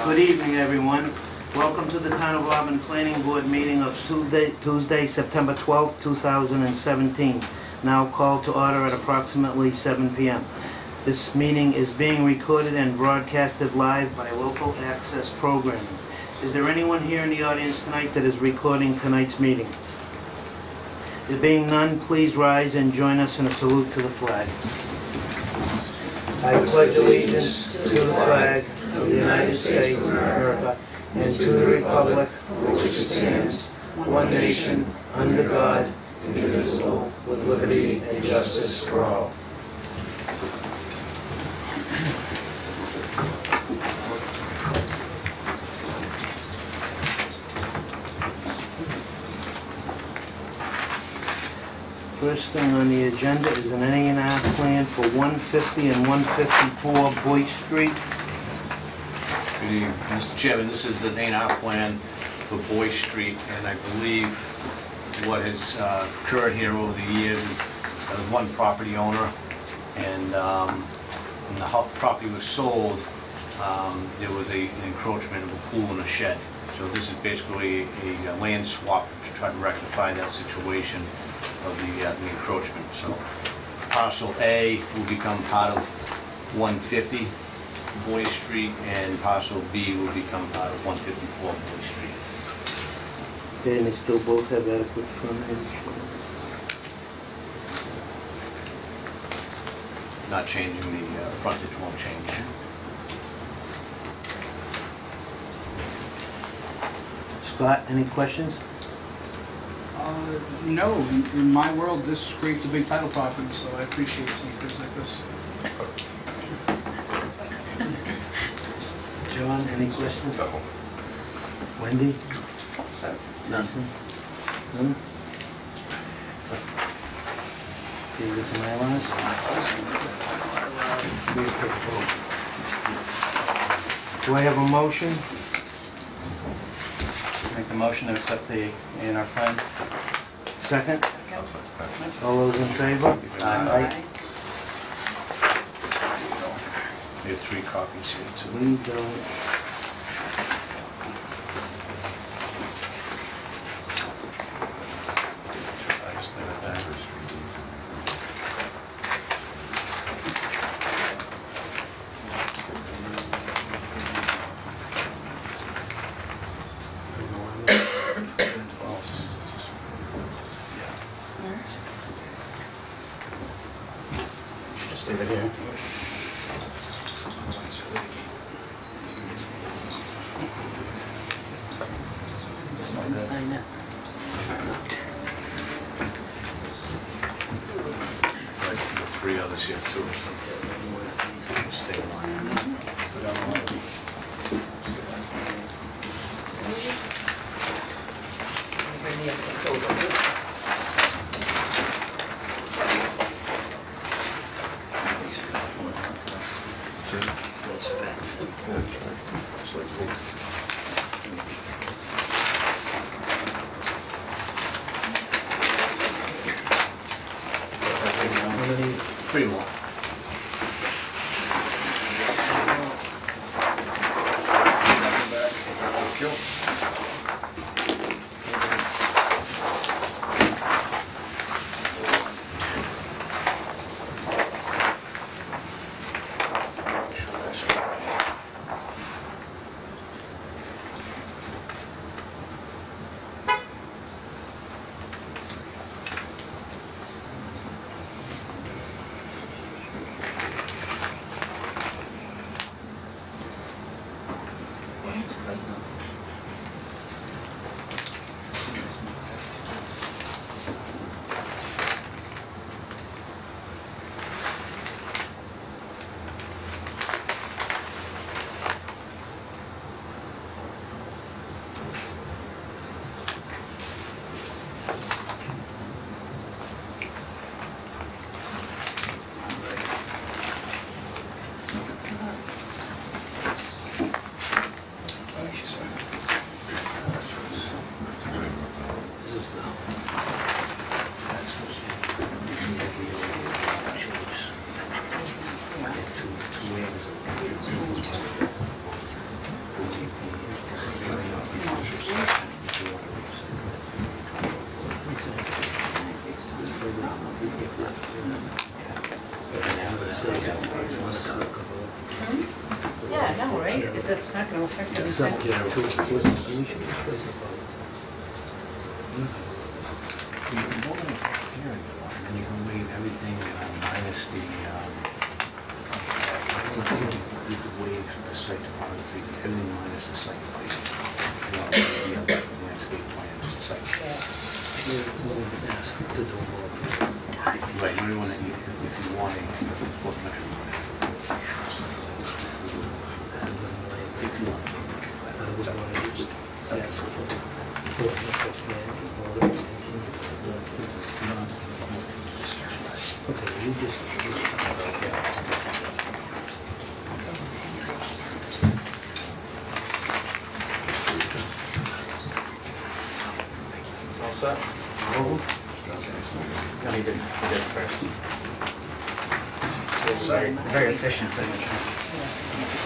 Good evening, everyone. Welcome to the Town of Auburn Planning Board meeting of Tuesday, September 12th, 2017. Now called to order at approximately 7 p.m. This meeting is being recorded and broadcasted live by local access programming. Is there anyone here in the audience tonight that is recording tonight's meeting? There being none, please rise and join us in a salute to the flag. I pledge allegiance to the flag of the United States of America and to the republic for which it stands, one nation, under God, indivisible, with liberty and justice for all. First thing on the agenda is an A&R plan for 150 and 154 Boyce Street. Good evening, Mr. Chairman. This is an A&R plan for Boyce Street, and I believe what has occurred here over the years is there was one property owner, and when the property was sold, there was an encroachment of a pool and a shed. So this is basically a land swap to try to rectify that situation of the encroachment. So parcel A will become part of 150 Boyce Street, and parcel B will become part of 154 Boyce Street. Okay, and they still both have adequate frontage. Not changing, the frontage won't change. Scott, any questions? No, in my world, this creates a big title problem, so I appreciate some things like this. John, any questions? No. Wendy? So, Nothing? None? Okay, with my last? Do I have a motion? Make a motion to accept the A&R plan. Second? All those in favor? aye. We have 3 copies here too. We don't. Just leave it here. Sign it. Right, the 3 others here too. Stay line. How many? 3 more. Thank you. Yeah, no, right? That's not gonna affect anything. Subject to, we should discuss You can go in the hearing, and then you can waive everything minus the, you could waive the site topography, everything minus the site plan. The next gate plan is the site. to do more. Right, you only want to, if you want a photometric plan. If you want. I would want to just ask for the plan in order to okay, you just. All set? Oh, No, he did first. Sorry, very efficient signature.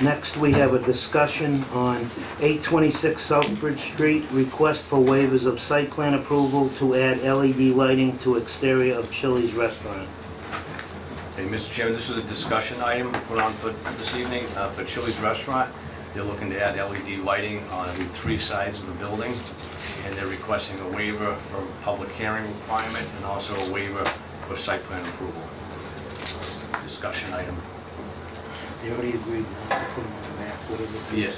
next, we have a discussion on 826 Southbridge Street, request for waivers of site plan approval to add LED lighting to exterior of Chili's restaurant. Okay, Mr. Chairman, this is a discussion item put on for this evening for Chili's Restaurant. They're looking to add LED lighting on the 3 sides of the building, and they're requesting a waiver for public hearing requirement and also a waiver for site plan approval. So it's a discussion item. They already agreed not to put them on the map, what are the three Yes.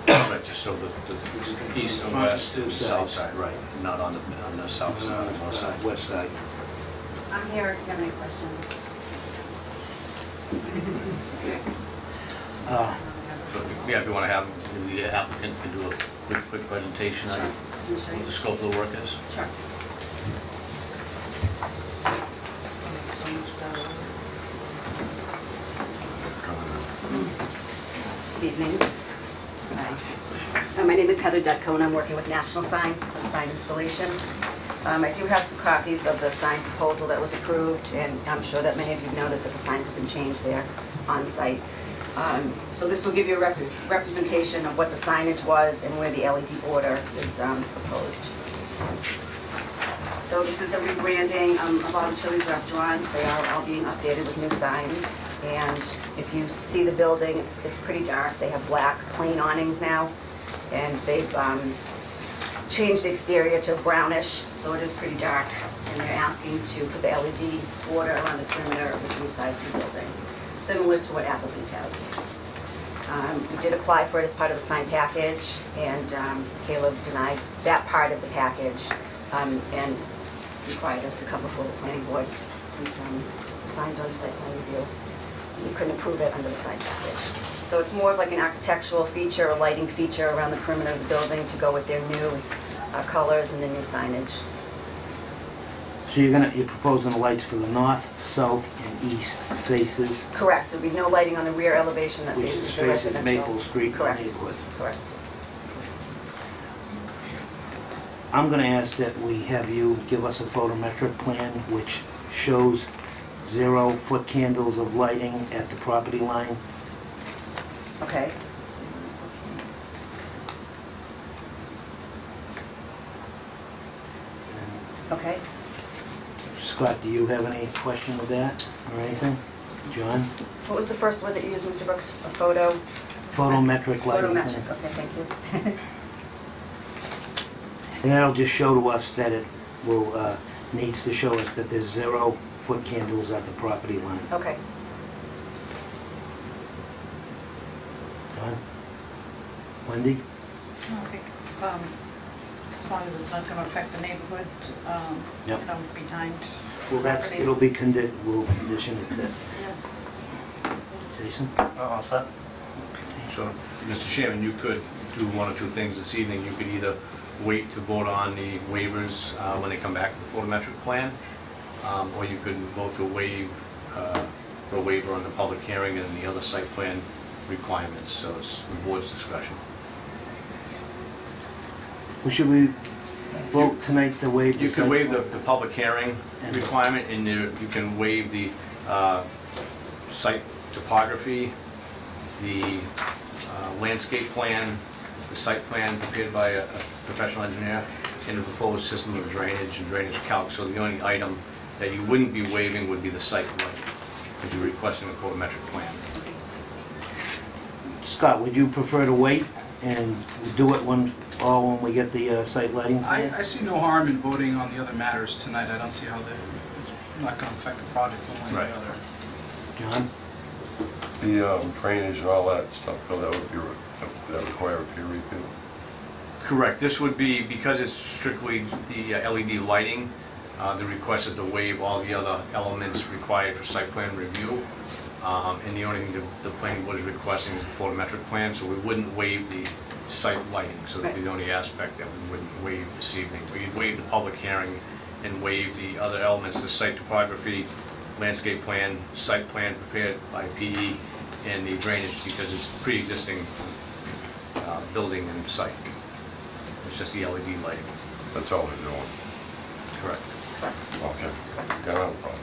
sides? Right, just so the east and Front west two and south sides. side, right, not on the south side, on the north side. West side. I'm here if you have any questions. Uh, So, yeah, if you want to have, the applicant can do a quick presentation on what the scope of the work is. Sure. Good evening. Hi. My name is Heather Dutko, and I'm working with National Sign for the sign installation. I do have some copies of the sign proposal that was approved, and I'm sure that many of you have noticed that the signs have been changed there on site. So this will give you a representation of what the signage was and where the LED border is proposed. So this is a rebranding of all the Chili's restaurants. They are all being updated with new signs. And if you see the building, it's pretty dark. They have black plain awnings now. And they've changed the exterior to brownish, so it is pretty dark. And they're asking to put the LED border around the perimeter of the 3 sides of the building, similar to what Applebee's has. We did apply for it as part of the sign package, and Caleb denied that part of the package and required us to come before the planning board since the signs are on site plan review. You couldn't approve it under the sign package. So it's more of like an architectural feature, a lighting feature around the perimeter of the building to go with their new colors and the new signage. So you're proposing the lights for the north, south, and east faces, Correct, there'll be no lighting on the rear elevation that which faces is the faces residential. Maple Street Correct. neighborhood. Correct. I'm gonna ask that we have you give us a photometric plan which shows 0-foot candles of lighting at the property line. Okay. Okay. Scott, do you have any question with that or anything? John? What was the first word that you used, Mr. Brooks? A photo? Photometric lighting. Photometric, okay, thank you. And that'll just show to us that it will, needs to show us that there's 0-foot candles at the property line. Okay. John? Wendy? I think it's, as long as it's not gonna affect the neighborhood, Yep. behind. Well, property. we'll condition it to. Yeah. Jason? All set? So, Mr. Chairman, you could do 1 or 2 things this evening. You could either wait to vote on the waivers when they come back to the photometric plan, or you could vote to waive, for a waiver on the public hearing and the other site plan requirements. So it's the board's discretion. Well, should we vote tonight to waive the... You can site waive plan? the public hearing And the- requirement, and you can waive the site topography, the landscape plan, the site plan prepared by a professional engineer, and the proposed system of drainage and drainage calc. So the only item that you wouldn't be waiving would be the site lighting, because you're requesting a photometric plan. Scott, would you prefer to wait and do it when we get the site lighting plan? I see no harm in voting on the other matters tonight. I don't see how it's not going to affect the project one way or the other. John? The drainage and all that stuff, Bill, that would require a peer review. Correct. This would be, because it's strictly the LED lighting, the request is to waive all the other elements required for site plan review. And the only thing the planning board is requesting is the photometric plan, so we wouldn't waive the site lighting. So that'd be the only aspect that we wouldn't waive this evening. We'd waive the public hearing and waive the other elements, the site topography, landscape plan, site plan prepared by PE, and the drainage, because it's pre-existing building and site. It's just the LED lighting. That's all they're doing. Correct. Okay. Got a problem.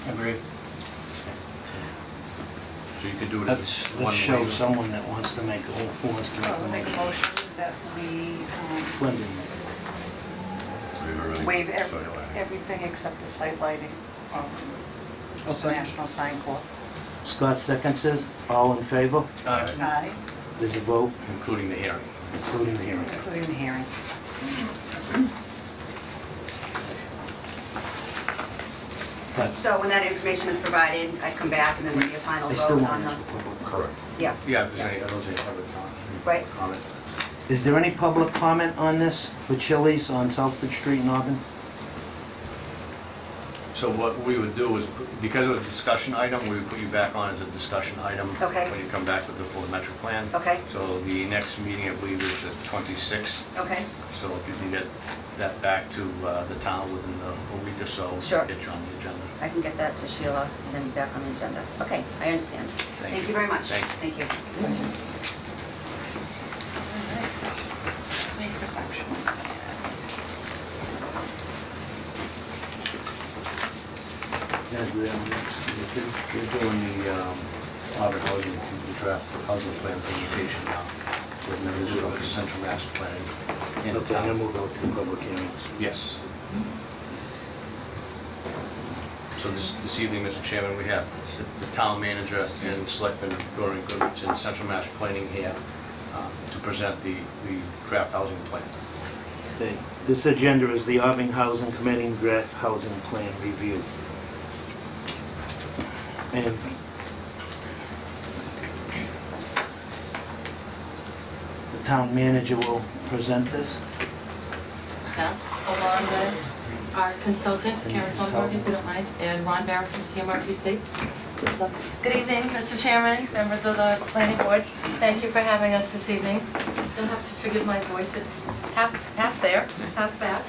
Agreed. So you could do it Let's as one show waiver. someone that wants to make, who wants to I'll make make a a motion. motion that we Lyndon. waive everything except the site lighting of I'll the second. National Sign Corps. Scott seconds this. All in favor? Aye, There's a vote, Including the hearing. including the hearing. including the hearing. That's- So when that information is provided, I come back and then there'll be a final I still vote want on to the, Correct. yeah. Yeah, if there's any other Right. comments. Is there any public comment on this for Chili's on Southbridge Street in Auburn? So what we would do is, because it was a discussion item, we would put you back on as a discussion item. Okay. When you come back with the photometric plan. Okay, So the next meeting, I believe, is the 26th. okay, So if you can get that back to the town within a week or so. Sure. Get you on the agenda. I can get that to Sheila and then back on the agenda. Okay, I understand. Thank you very much. Thank you. Thank you. Yeah, do that one next. We're doing the Auburn Housing, the draft housing plan presentation now. We're going to do the central master plan in Okay, and then town. we'll go to public hearings. Yes. So this evening, Mr. Chairman, we have the town manager and Selectman Goring Goodrich and Central Mass Planning here to present the draft housing plan. Okay. This agenda is the Auburn Housing Committee Draft Housing Plan Review. And the town manager will present this. Yeah, along with our consultant, Karen Sonberg, if you don't mind, and Ron Barrett from CMRPC. Good evening, Mr. Chairman, members of the planning board. Thank you for having us this evening. You'll have to forgive my voice, it's half there, half back.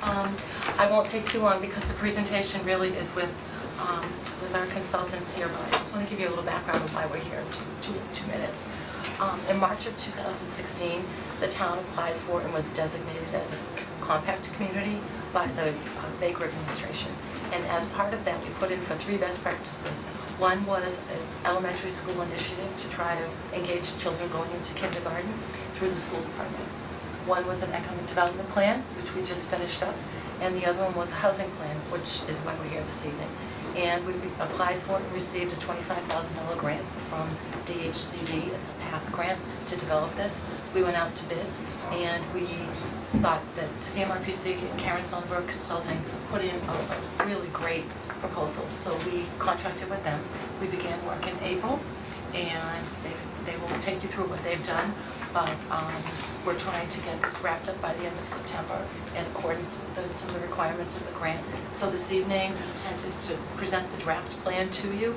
I won't take too long because the presentation really is with our consultants here, but I just want to give you a little background of why we're here, just two minutes. In March of 2016, the town applied for and was designated as a compact community by the Baker administration. And as part of that, we put in for 3 best practices. One was an elementary school initiative to try to engage children going into kindergarten through the school department. One was an economic development plan, which we just finished up, and the other one was a housing plan, which is why we're here this evening. And we applied for and received a $25,000 grant from DHCD. It's a PATH grant to develop this. We went out to bid, and we thought that CMRPC and Karen Sonberg Consulting put in a really great proposal. So we contracted with them. We began work in April, and they will take you through what they've done. But we're trying to get this wrapped up by the end of September in accordance with some of the requirements of the grant. So this evening, the intent is to present the draft plan to you.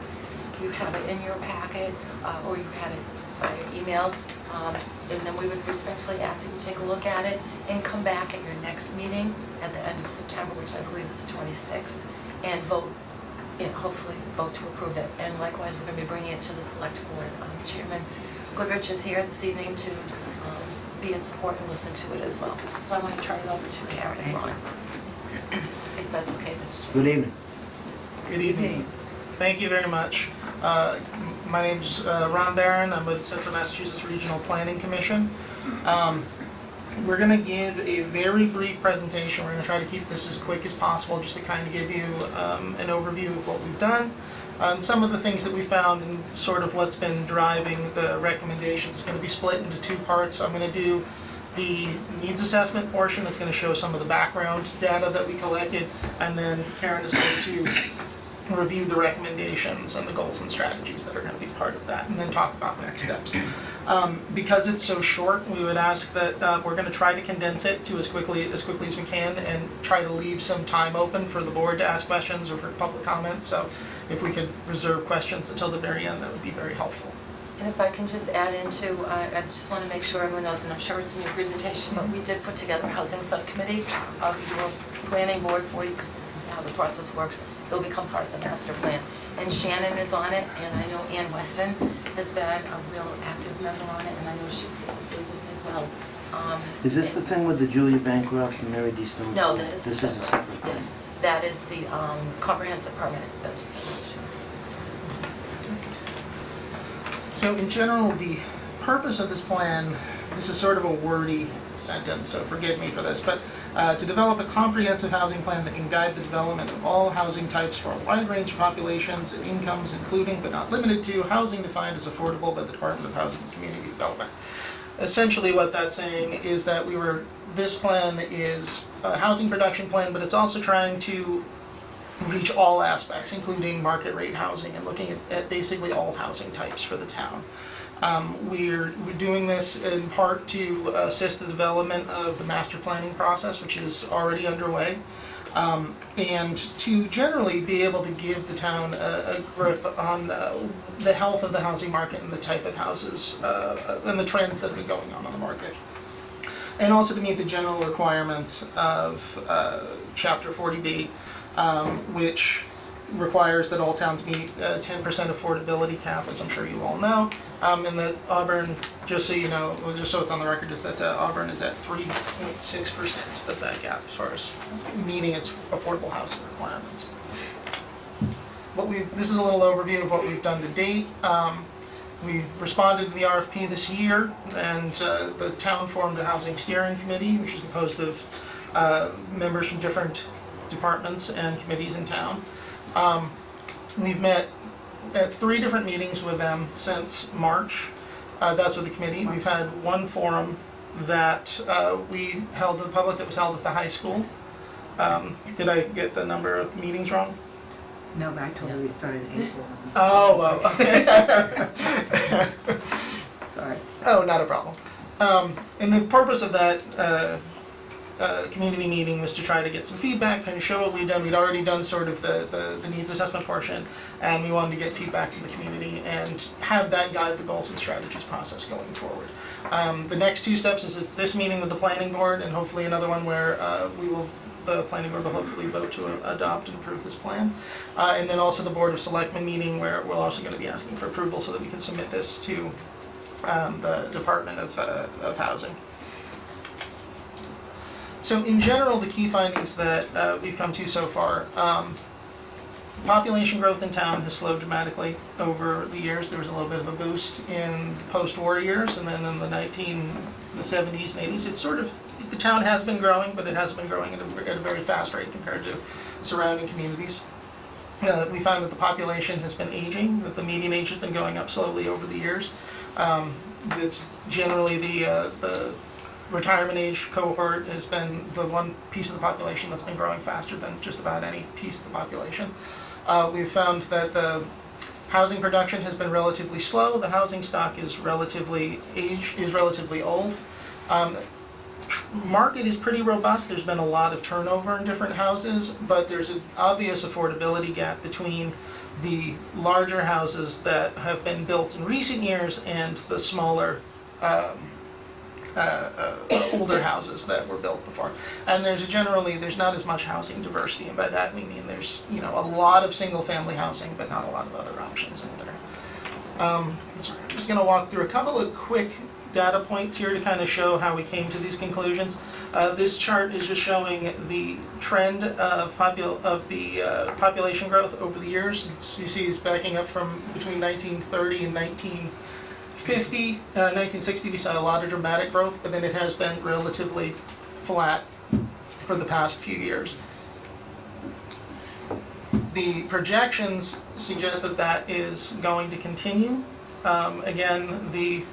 You have it in your packet, or you had it via email. And then we would respectfully ask you to take a look at it and come back at your next meeting at the end of September, which I believe is the 26th, and vote. And hopefully vote to approve it. And likewise, we're going to be bringing it to the select board. Chairman Goodrich is here this evening to be in support and listen to it as well. So I want to turn it over to Karen and Ron. If that's okay, Mr. Chairman. Good evening. Good evening. Thank you very much. My name's Ron Barron. I'm with Central Massachusetts Regional Planning Commission. We're going to give a very brief presentation. We're going to try to keep this as quick as possible just to kind of give you an overview of what we've done. And some of the things that we found and sort of what's been driving the recommendations. It's going to be split into two parts. I'm going to do the needs assessment portion. It's going to show some of the background data that we collected, and then Karen is going to review the recommendations and the goals and strategies that are going to be part of that, and then talk about next steps. Because it's so short, we would ask that we're going to try to condense it to as quickly as we can, and try to leave some time open for the board to ask questions or for public comment. So if we could reserve questions until the very end, that would be very helpful. And if I can just add into, I just want to make sure everyone knows, and I'm sure it's in your presentation, but we did put together a housing subcommittee of your planning board for you, because this is how the process works. It'll become part of the master plan. And Shannon is on it, and I know Ann Weston has been a real active member on it, and I know she's here this evening as well. Is this the thing with the Julia Bancroft and Mary D. Stone? No, that is. This is a separate. Yes, that is the comprehensive permit. That's a separate issue. So in general, the purpose of this plan, this is sort of a wordy sentence, so forgive me for this, but to develop a comprehensive housing plan that can guide the development of all housing types for a wide range of populations and incomes, including but not limited to housing defined as affordable by the Department of Housing and Community Development. Essentially what that's saying is that this plan is a housing production plan, but it's also trying to reach all aspects, including market rate housing, and looking at basically all housing types for the town. We're doing this in part to assist the development of the master planning process, which is already underway, and to generally be able to give the town a grip on the health of the housing market and the type of houses and the trends that have been going on the market. And also to meet the general requirements of Chapter 40B, which requires that all towns meet a 10% affordability cap, as I'm sure you all know. And that Auburn, just so you know, just so it's on the record, is that Auburn is at 3.6% of that gap as far as meeting its affordable housing requirements. This is a little overview of what we've done to date. We responded to the RFP this year, and the town formed a housing steering committee, which is composed of members from different departments and committees in town. We've met at 3 different meetings with them since March. That's with the committee. We've had one forum that we held to the public that was held at the high school. Did I get the number of meetings wrong? No, but I told her we started in April. Oh, well, okay. Sorry. Oh, not a problem. And the purpose of that community meeting was to try to get some feedback, kind of show what we'd done. We'd already done sort of the needs assessment portion, and we wanted to get feedback from the community and have that guide the goals and strategies process going forward. The next 2 steps is this meeting with the planning board, and hopefully another one where the planning board will hopefully vote to adopt and approve this plan. And then also the Board of Selectmen meeting, where we're also going to be asking for approval so that we can submit this to the Department of Housing. So in general, the key findings that we've come to so far, population growth in town has slowed dramatically over the years. There was a little bit of a boost in post-war years, and then in the 70s and 80s, it's sort of, the town has been growing, but it hasn't been growing at a very fast rate compared to surrounding communities. We found that the population has been aging, that the median age has been going up slowly over the years. It's generally the retirement age cohort has been the one piece of the population that's been growing faster than just about any piece of the population. We've found that the housing production has been relatively slow. The housing stock is relatively old. Market is pretty robust. There's been a lot of turnover in different houses, but there's an obvious affordability gap between the larger houses that have been built in recent years and the smaller older houses that were built before. And there's not as much housing diversity, and by that we mean there's a lot of single family housing, but not a lot of other options in there. Sorry, I'm just going to walk through a couple of quick data points here to kind of show how we came to these conclusions. This chart is just showing the trend of population growth over the years. So you see it's backing up from between 1930 and 1950. 1960 we saw a lot of dramatic growth, but then it has been relatively flat for the past few years. The projections suggest that that is going to continue. Again, the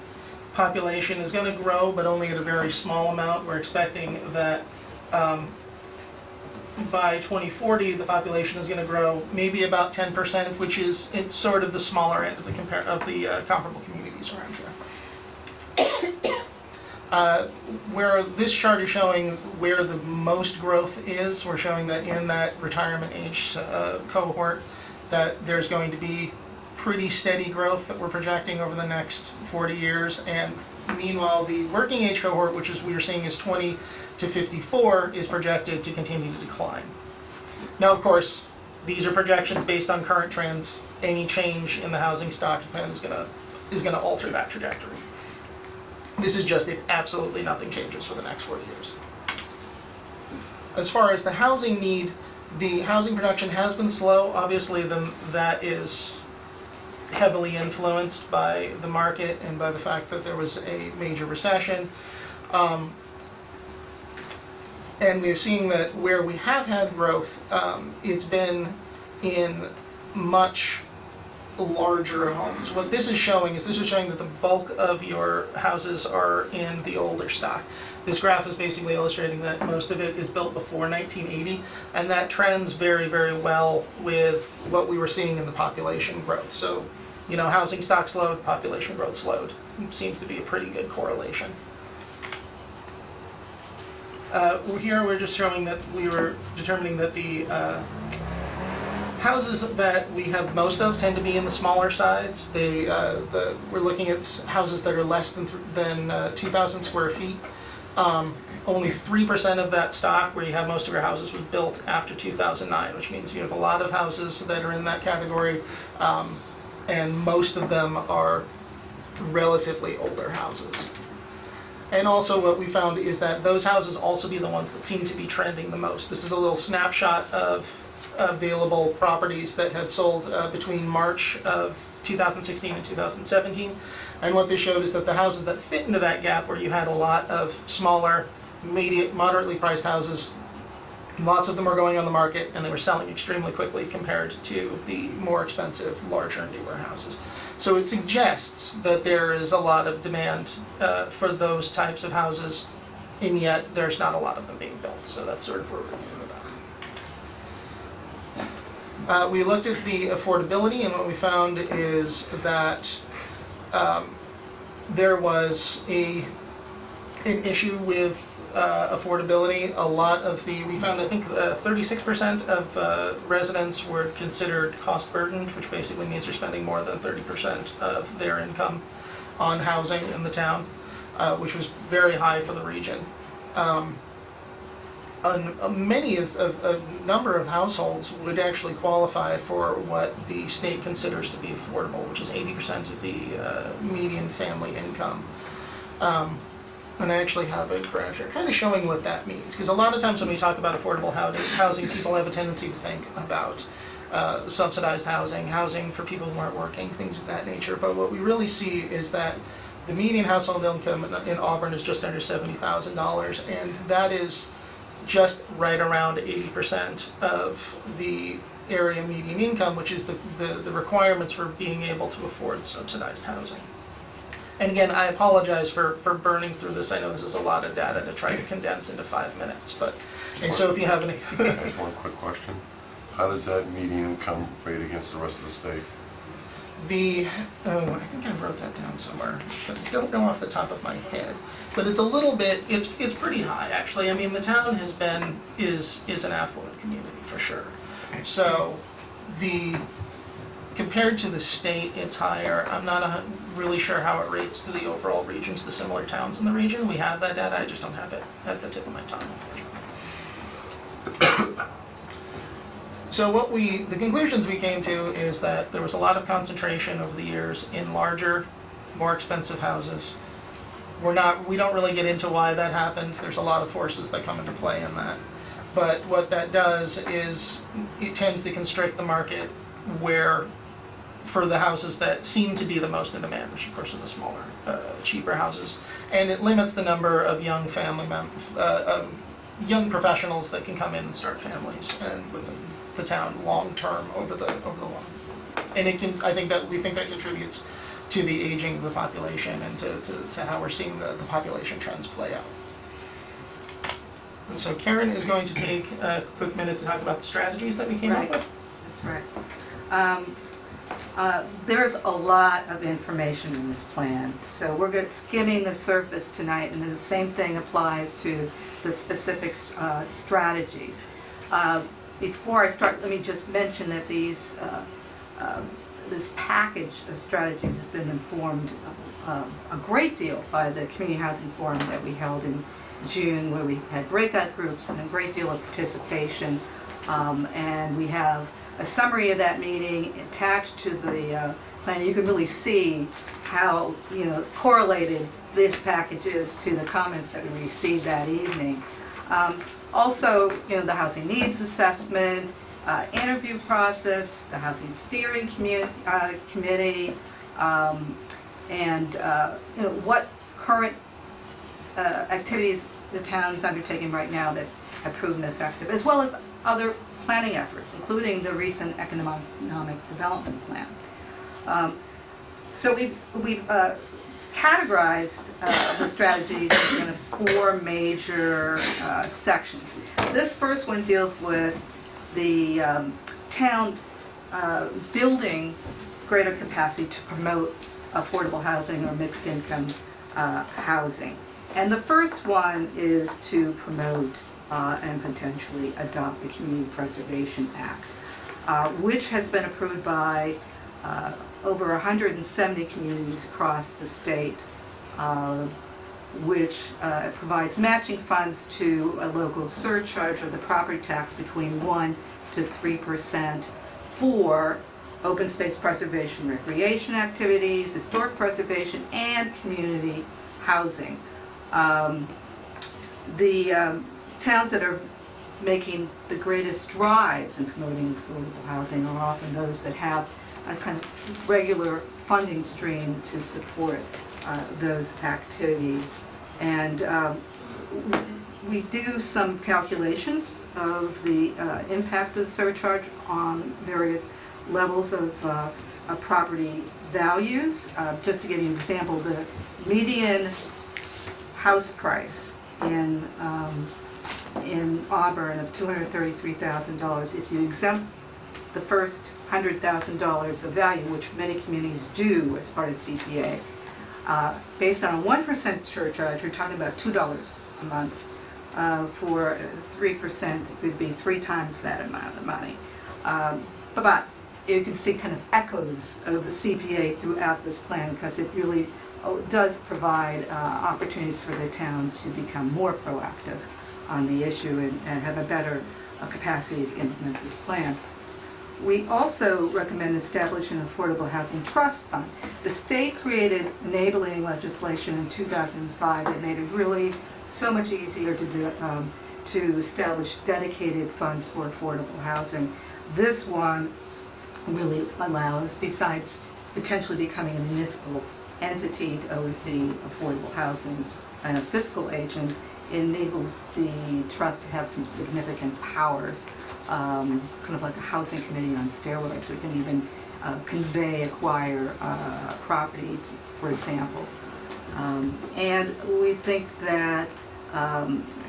population is going to grow, but only at a very small amount. We're expecting that by 2040, the population is going to grow maybe about 10%, which is it's sort of the smaller end of the comparable communities around here. Where this chart is showing where the most growth is, we're showing that in that retirement age cohort, that there's going to be pretty steady growth that we're projecting over the next 40 years. And meanwhile, the working age cohort, which is we're seeing is 20 to 54, is projected to continue to decline. Now, of course, these are projections based on current trends. Any change in the housing stock plan is going to alter that trajectory. This is just if absolutely nothing changes for the next 40 years. As far as the housing need, the housing production has been slow. Obviously, that is heavily influenced by the market and by the fact that there was a major recession. And we're seeing that where we have had growth, it's been in much larger homes. What this is showing that the bulk of your houses are in the older stock. This graph is basically illustrating that most of it is built before 1980, and that trends very, very well with what we were seeing in the population growth. So, you know, housing stock slowed, population growth slowed. Seems to be a pretty good correlation. Here we're just showing that we were determining that the houses that we have most of tend to be in the smaller sides. We're looking at houses that are less than 2,000 square feet. Only 3% of that stock, where you have most of your houses, was built after 2009, which means you have a lot of houses that are in that category, and most of them are relatively older houses. And also what we found is that those houses also be the ones that seem to be trending the most. This is a little snapshot of available properties that had sold between March of 2016 and 2017. And what they showed is that the houses that fit into that gap, where you had a lot of smaller, moderately priced houses, lots of them were going on the market and they were selling extremely quickly compared to the more expensive, larger, newer houses. So it suggests that there is a lot of demand for those types of houses, and yet there's not a lot of them being built. So that's sort of where we're going about. We looked at the affordability, and what we found is that there was an issue with affordability. A lot of we found, I think, 36% of residents were considered cost burdened, which basically means they're spending more than 30% of their income on housing in the town, which was very high for the region. A number of households would actually qualify for what the state considers to be affordable, which is 80% of the median family income. And I actually have a graph here kind of showing what that means, because a lot of times when we talk about affordable housing, people have a tendency to think about subsidized housing for people who aren't working, things of that nature. But what we really see is that the median household income in Auburn is just under $70,000, and that is just right around 80% of the area median income, which is the requirements for being able to afford subsidized housing. And again, I apologize for burning through this. I know this is a lot of data to try to condense into 5 minutes, and so if you have any... Just one quick question. How does that median income rate against the rest of the state? I think I wrote that down somewhere, but I don't know off the top of my head. But it's a little bit, it's pretty high, actually. I mean, the town is an affluent community, for sure. So, compared to the state, it's higher. I'm not really sure how it rates to the overall regions, the similar towns in the region. We have that data, I just don't have it at the tip of my tongue, unfortunately. So the conclusions we came to is that there was a lot of concentration over the years in larger, more expensive houses. we don't really get into why that happened. There's a lot of forces that come into play in that. But what that does is it tends to constrict the market where, for the houses that seem to be the most in demand, which of course are the smaller, cheaper houses, and it limits the number of young young professionals that can come in and start families and within the town long term over the long. And we think that contributes to the aging of the population and to how we're seeing the population trends play out. And so Karen is going to take a quick minute to talk about the strategies that we came up Right. with. That's right. There's a lot of information in this plan, so we're skimming the surface tonight, and the same thing applies to the specific strategies. Before I start, let me just mention that this package of strategies has been informed a great deal by the community housing forum that we held in June, where we had breakout groups and a great deal of participation, and we have a summary of that meeting attached to the plan. You can really see how correlated this package is to the comments that we received that evening. Also, the housing needs assessment, interview process, the housing steering committee, and what current activities the town's undertaking right now that have proven effective, as well as other planning efforts, including the recent economic development plan. So we've categorized the strategies in 4 major sections. This first one deals with the town building greater capacity to promote affordable housing or mixed income housing. And the first one is to promote and potentially adopt the Community Preservation Act, which has been approved by over 170 communities across the state, which provides matching funds to a local surcharge of the property tax between 1% to 3% for open space preservation, recreation activities, historic preservation, and community housing. The towns that are making the greatest strides in promoting affordable housing are often those that have a kind of regular funding stream to support those activities. And we do some calculations of the impact of the surcharge on various levels of property values. Just to give you an example, the median house price in Auburn of $233,000, if you exempt the first $100,000 of value, which many communities do as part of CPA, based on a 1% surcharge, we're talking about $2 a month. For 3%, it would be 3 times that amount of money. But you can see kind of echoes of the CPA throughout this plan, because it really does provide opportunities for the town to become more proactive on the issue and have a better capacity to implement this plan. We also recommend establishing an affordable housing trust fund. The state created enabling legislation in 2005 that made it really so much easier to do to establish dedicated funds for affordable housing. This one really allows, besides potentially becoming a municipal entity to oversee affordable housing and a fiscal agent, it enables the trust to have some significant powers, kind of like a housing committee on steroids. We can even acquire property, for example. And we think that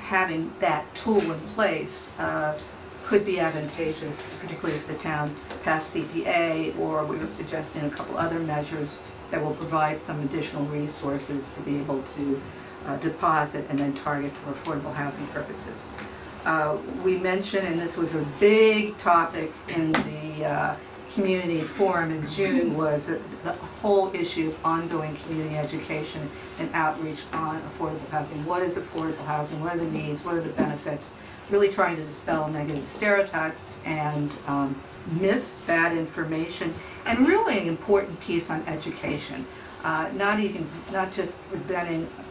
having that tool in place could be advantageous, particularly if the town passed CPA, or we were suggesting a couple other measures that will provide some additional resources to be able to deposit and then target for affordable housing purposes. We mentioned, and this was a big topic in the community forum in June, was the whole issue of ongoing community education and outreach on affordable housing. What is affordable housing? What are the needs? What are the benefits? Really trying to dispel negative stereotypes and bad information, and really an important piece on education. not just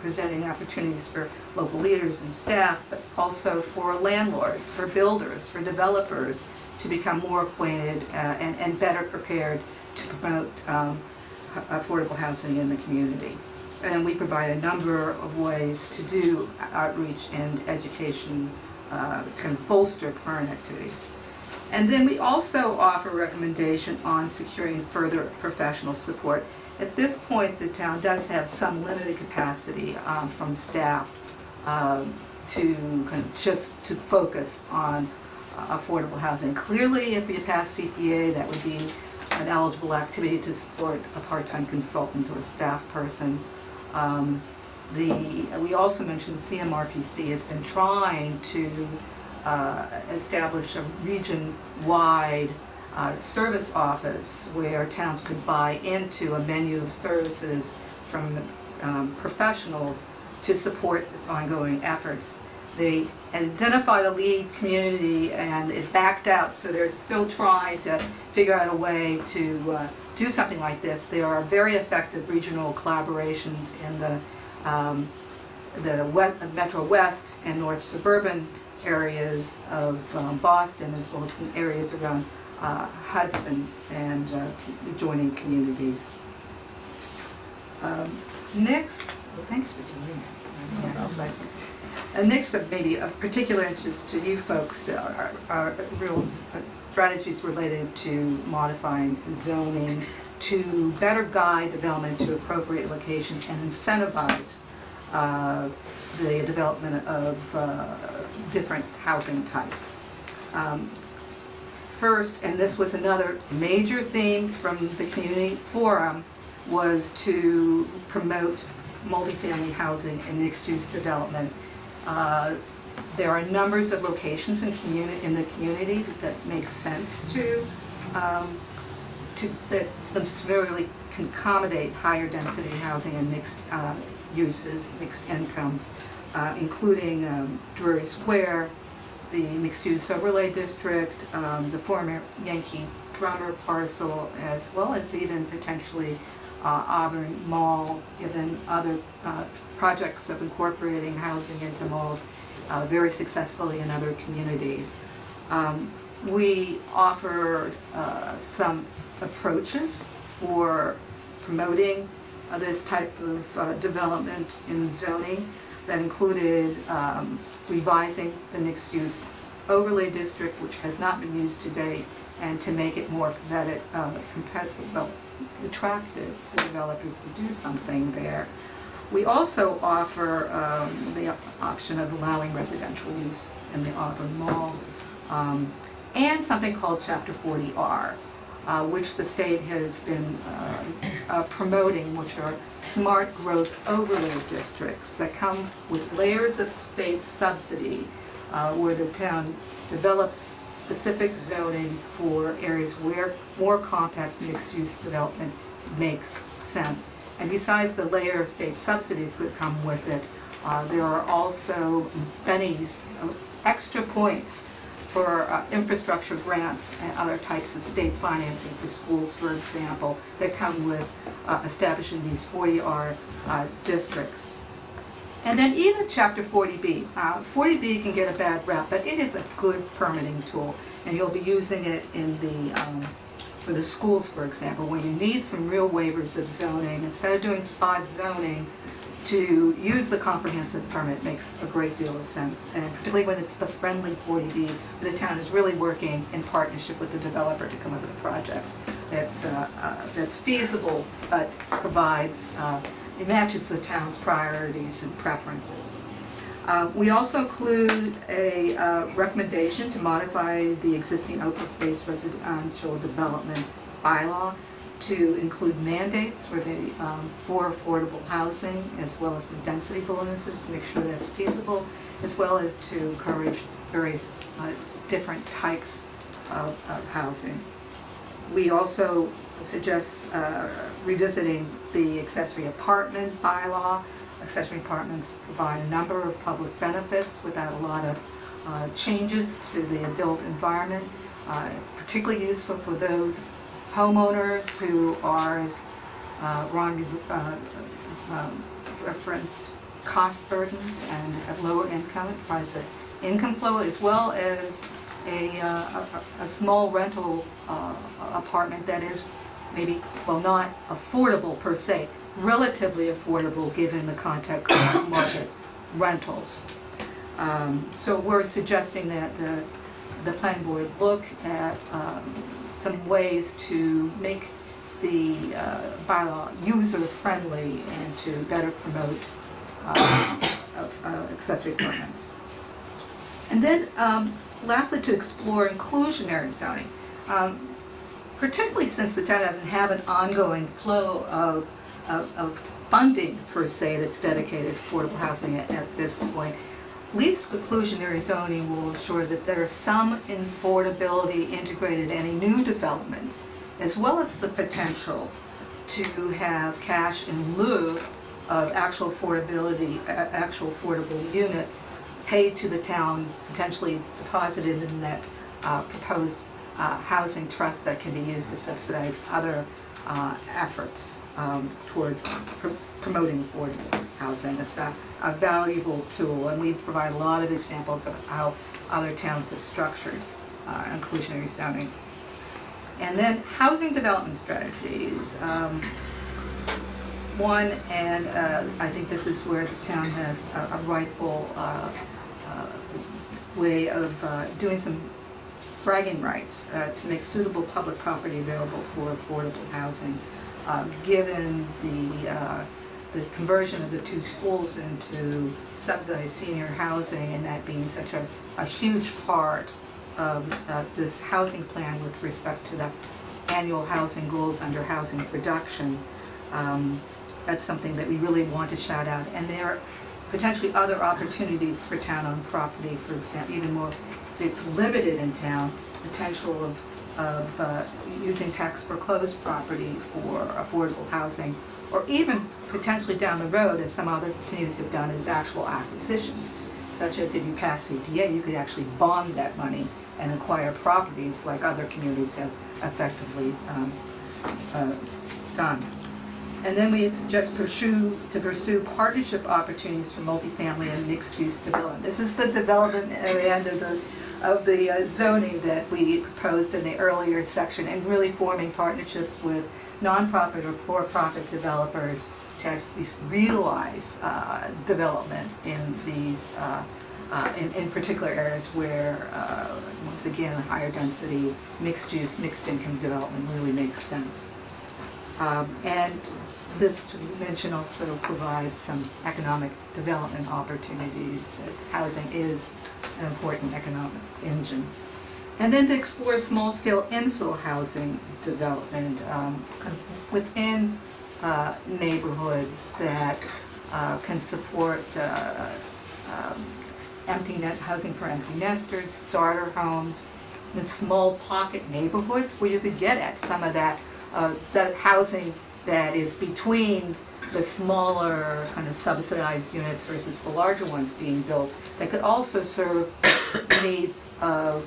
presenting opportunities for local leaders and staff, but also for landlords, for builders, for developers to become more acquainted and better prepared to promote affordable housing in the community. And we provide a number of ways to do outreach and education, kind of bolster current activities. And then we also offer recommendation on securing further professional support. At this point, the town does have some limited capacity from staff to kind of just to focus on affordable housing. Clearly, if we pass CPA, that would be an eligible activity to support a part-time consultant or a staff person. We also mentioned CMRPC has been trying to establish a region-wide service office where towns could buy into a menu of services from professionals to support its ongoing efforts. They identified a lead community and it backed out, so they're still trying to figure out a way to do something like this. There are very effective regional collaborations in the Metro West and North Suburban areas of Boston, as well as some areas around Hudson and adjoining communities. Next, well, thanks for doing that. Next, maybe of particular interest to you folks are real strategies related to modifying zoning to better guide development to appropriate locations and incentivize the development of different housing types. First, and this was another major theme from the community forum, was to promote multifamily housing and mixed-use development. There are numbers of locations in the community that make sense that necessarily can accommodate higher density housing and mixed uses, mixed incomes, including Drury Square, the mixed-use overlay district, the former Yankee Drummer parcel, as well as even potentially Auburn Mall, given other projects of incorporating housing into malls very successfully in other communities. We offer some approaches for promoting this type of development in zoning that included revising the mixed-use overlay district, which has not been used to date, and to make it more attractive to developers to do something there. We also offer the option of allowing residential use in the Auburn Mall, and something called Chapter 40R, which the state has been promoting, which are smart growth overlay districts that come with layers of state subsidy, where the town develops specific zoning for areas where more compact mixed-use development makes sense. And besides the layer of state subsidies that come with it, there are also bennies, extra points for infrastructure grants and other types of state financing for schools, for example, that come with establishing these 40R districts. And then even Chapter 40B. 40B can get a bad rap, but it is a good permitting tool, and you'll be using it in the for the schools, for example, when you need some real waivers of zoning. Instead of doing spot zoning, to use the comprehensive permit makes a great deal of sense, and particularly when it's the friendly 40B, the town is really working in partnership with the developer to come up with a project that's feasible, but provides, it matches the town's priorities and preferences. We also include a recommendation to modify the existing open space residential development bylaw to include mandates for affordable housing, as well as some density bonuses to make sure that's feasible, as well as to encourage various different types of housing. We also suggest revisiting the accessory apartment bylaw. Accessory apartments provide a number of public benefits without a lot of changes to the built environment. It's particularly useful for those homeowners who are, as Ron referenced cost burden and a lower income. It provides an income flow as well as a small rental apartment that is maybe, well, not affordable per se, relatively affordable given the context of market rentals. So we're suggesting that the planning board look at some ways to make the bylaw user-friendly and to better promote accessory apartments. And then lastly, to explore inclusionary zoning. Particularly since the town doesn't have an ongoing flow of funding per se that's dedicated to affordable housing at this point, least inclusionary zoning will ensure that there is some affordability integrated in any new development, as well as the potential to have cash in lieu of actual affordability, actual affordable units paid to the town, potentially deposited in that proposed housing trust that can be used to subsidize other efforts towards promoting affordable housing. It's a valuable tool, and we provide a lot of examples of how other towns have structured inclusionary zoning. And then housing development strategies. One, and I think this is where the town has a rightful way of doing some bragging rights to make suitable public property available for affordable housing, given the conversion of the two schools into subsidized senior housing, and that being such a huge part of this housing plan with respect to the annual housing goals under housing production. That's something that we really want to shout out. And there are potentially other opportunities for town-owned property, for example, even more, it's limited in town, potential of using tax foreclosed property for affordable housing, or even potentially down the road, as some other communities have done, is actual acquisitions, such as if you pass CPA, you could actually bond that money and acquire properties like other communities have effectively done. And then we suggest to pursue partnership opportunities for multifamily and mixed-use development. This is the development at the end of the zoning that we proposed in the earlier section, and really forming partnerships with nonprofit or for-profit developers to actually realize development in these in particular areas where, once again, higher density, mixed use, mixed income development really makes sense. And this, to mention, also provides some economic development opportunities. Housing is an important economic engine. And then to explore small-scale infill housing development within neighborhoods that can support housing for empty nesters, starter homes, in small pocket neighborhoods where you could get at some of that housing that is between the smaller kind of subsidized units versus the larger ones being built, that could also serve the needs of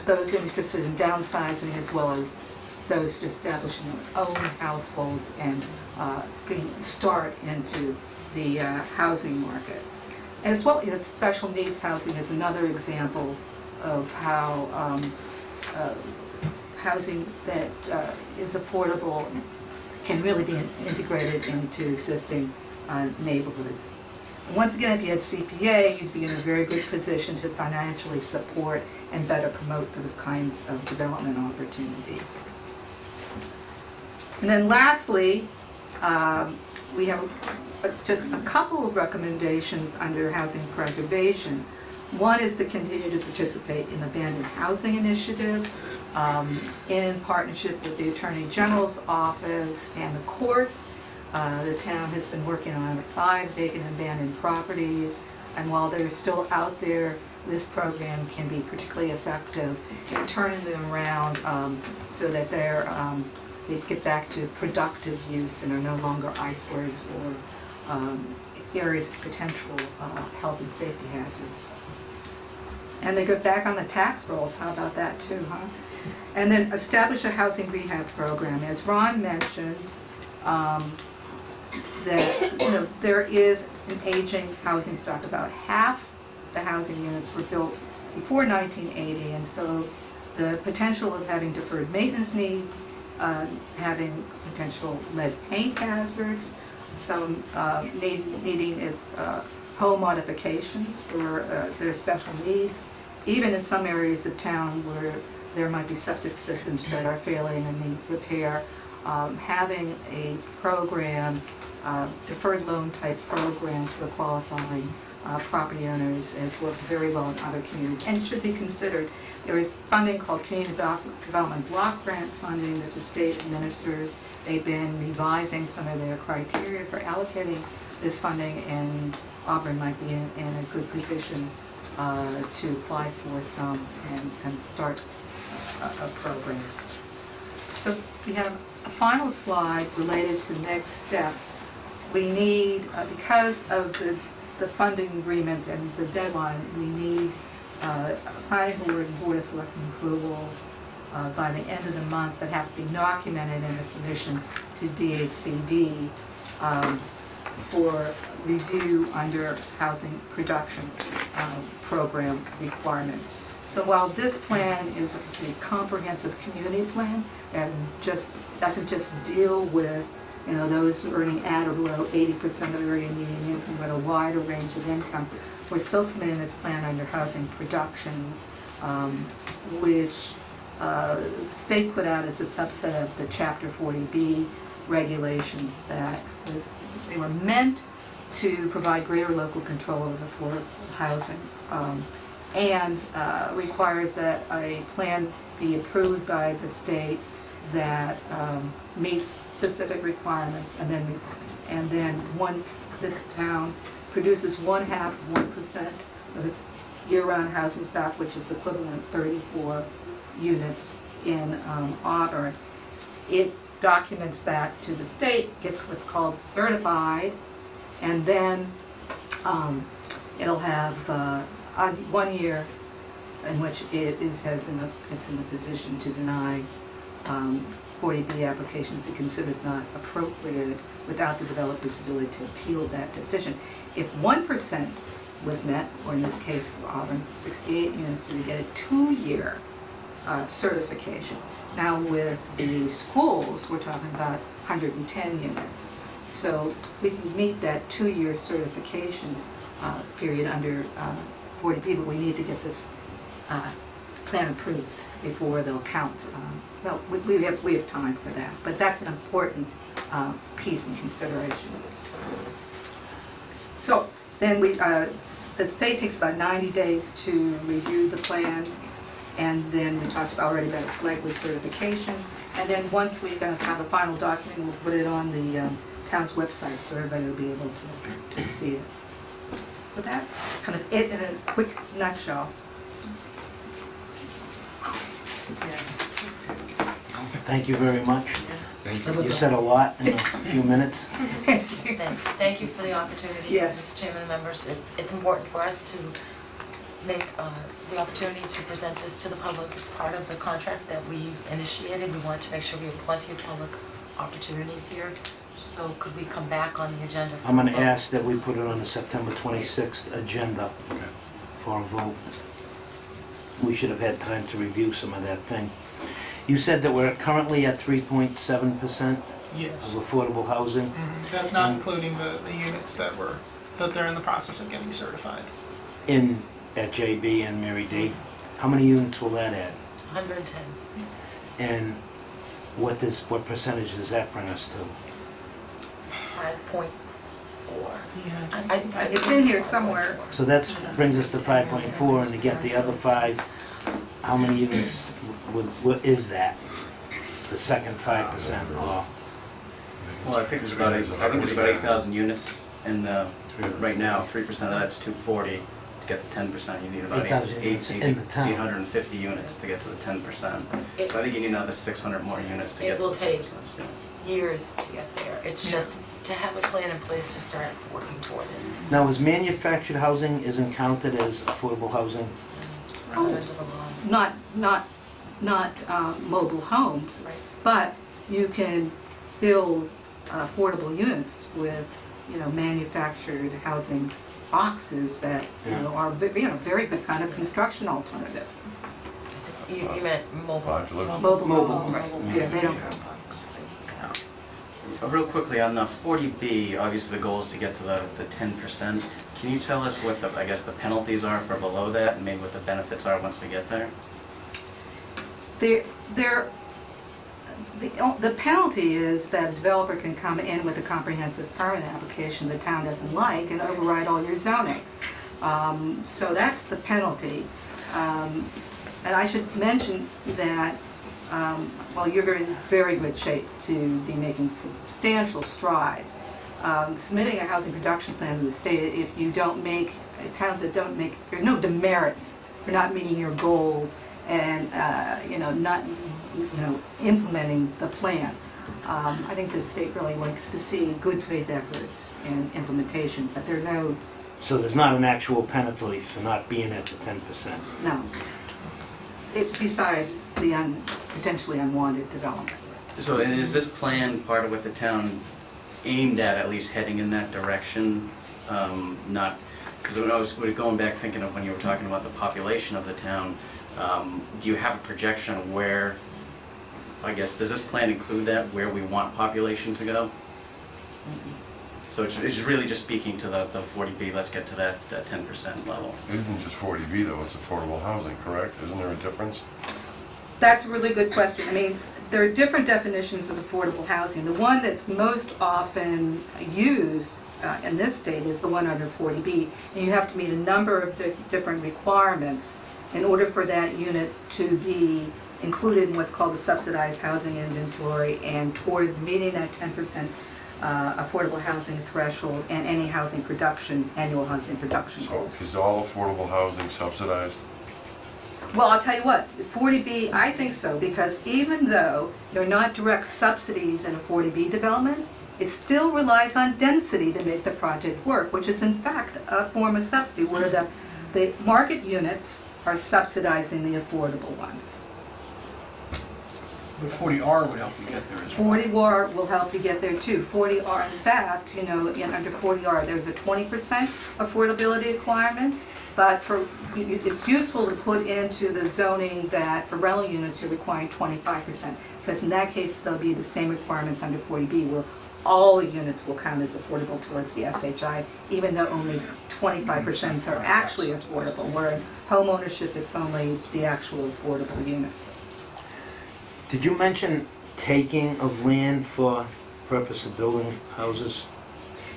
those interested in downsizing, as well as those establishing their own households and can start into the housing market. As well as special needs housing is another example of how housing that is affordable can really be integrated into existing neighborhoods. And once again, if you had CPA, you'd be in a very good position to financially support and better promote those kinds of development opportunities. And then lastly, we have just a couple of recommendations under housing preservation. One is to continue to participate in the Abandoned Housing Initiative in partnership with the Attorney General's office and the courts. The town has been working on 5 vacant and abandoned properties, and while they're still out there, this program can be particularly effective in turning them around so that they get back to productive use and are no longer eyesores or areas of potential health and safety hazards. And they go back on the tax rolls, how about that too, huh? And then establish a housing rehab program. As Ron mentioned, that there is an aging housing stock. About half the housing units were built before 1980, and so the potential of having deferred maintenance need, having potential lead paint hazards, some needing is home modifications for their special needs, even in some areas of town where there might be septic systems that are failing and need repair. Having a program, deferred loan type programs for qualifying property owners has worked very well in other communities and should be considered. There is funding called Community Development Block Grant funding that the state administers. They've been revising some of their criteria for allocating this funding, and Auburn might be in a good position to apply for some and start a program. So we have a final slide related to next steps. We need, because of the funding agreement and the deadline, we need planning board and board of selectmen approvals by the end of the month that have to be documented in a submission to DHCD for review under housing production program requirements. So while this plan is a comprehensive community plan and doesn't just deal with those earning at or below 80% of area median income, but a wider range of income, we're still submitting this plan under housing production, which the state put out as a subset of the Chapter 40B regulations that they were meant to provide greater local control over affordable housing, and requires that a plan be approved by the state that meets specific requirements, and then once this town produces 1% of its year-round housing stock, which is equivalent to 34 units in Auburn, it documents that to the state, gets what's called certified, and then it'll have 1 year in which it's in a position to deny 40B applications it considers not appropriate without the developer's ability to appeal that decision. If 1% was met, or in this case for Auburn, 68 units, we get a 2-year certification. Now with the schools, we're talking about 110 units. So we can meet that 2-year certification period under 40B, but we need to get this plan approved before they'll count. Well, we have time for that, but that's an important piece in consideration. So then the state takes about 90 days to review the plan, and then we talked already about its likely certification. And then once we have a final document, we'll put it on the town's website so everybody will be able to see it. So that's kind of it in a quick nutshell. Thank you very much. You said a lot in a few minutes. Thank you for the opportunity, Yes. Mr. Chairman and members. It's important for us to make the opportunity to present this to the public. It's part of the contract that we've initiated. We want to make sure we have plenty of public opportunities here. So could we come back on the agenda? I'm going to ask that we put it on the September 26th agenda for a vote. We should have had time to review some of that thing. You said that we're currently at 3.7% Yes. of affordable housing. That's not including the units that they're in the process of getting certified. At JB and Mary D. How many units will that add? 110. And what percentage does that bring us to? 5.4. Yeah, it's in here somewhere. So that brings us to 5.4, and to get the other 5, how many units what is that? The second 5%? Or Well, I think there's about 8,000 units, and right now 3% of that's 240. To get to 10%, you need about 8,000 units in the town. 850 units to get to the 10%. So I think you need another 600 more units to get to It will the take 10%. Yeah. years to get there. It's just to have a plan in place to start working toward it. now, is manufactured housing isn't counted as affordable housing? Oh. Under the law. not mobile homes, Right. but you can build affordable units with, manufactured housing boxes that, are, very good kind of construction alternative. You meant mobile. Modular. Mobile Mobile. homes, yeah, they don't. Real quickly on the 40B, obviously the goal is to get to the 10%. Can you tell us what the, I guess, the penalties are for below that, and maybe what the benefits are once we get there? The penalty is that a developer can come in with a comprehensive permit application the town doesn't like and override all your zoning. So that's the penalty. And I should mention that, you're in very good shape to be making substantial strides. Submitting a housing production plan to the state, if you don't make, towns that don't make, there are no demerits for not meeting your goals and, not, implementing the plan. I think the state really likes to see good faith efforts in implementation, but there are no, So there's not an actual penalty for not being at the 10%. no. Besides the potentially unwanted development. So and is this plan part of what the town aimed at least heading in that direction? Not, because when I was going back thinking of when you were talking about the population of the town, do you have a projection of where, I guess, does this plan include that, where we want population to go? So it's really just speaking to the 40B, let's get to that 10% level. It isn't just 40B though, it's affordable housing, correct? Isn't there a difference? That's a really good question. I mean, there are different definitions of affordable housing. The one that's most often used in this state is the one under 40B. And you have to meet a number of different requirements in order for that unit to be included in what's called the subsidized housing inventory and towards meeting that 10% affordable housing threshold and any housing production, annual housing production So goals. is all affordable housing subsidized? Well, I'll tell you what, 40B, I think so, because even though there are not direct subsidies in a 40B development, it still relies on density to make the project work, which is in fact a form of subsidy where the market units are subsidizing the affordable ones. The 40R would help you get there as well. 40R will help you get there too. 40R, in fact, under 40R, there's a 20% affordability requirement, but it's useful to put into the zoning that for rental units you're requiring 25%, because in that case there'll be the same requirements under 40B where all the units will count as affordable towards the SHI, even though only 25% are actually affordable, where in home ownership it's only the actual affordable units. Did you mention taking of land for purpose of building houses?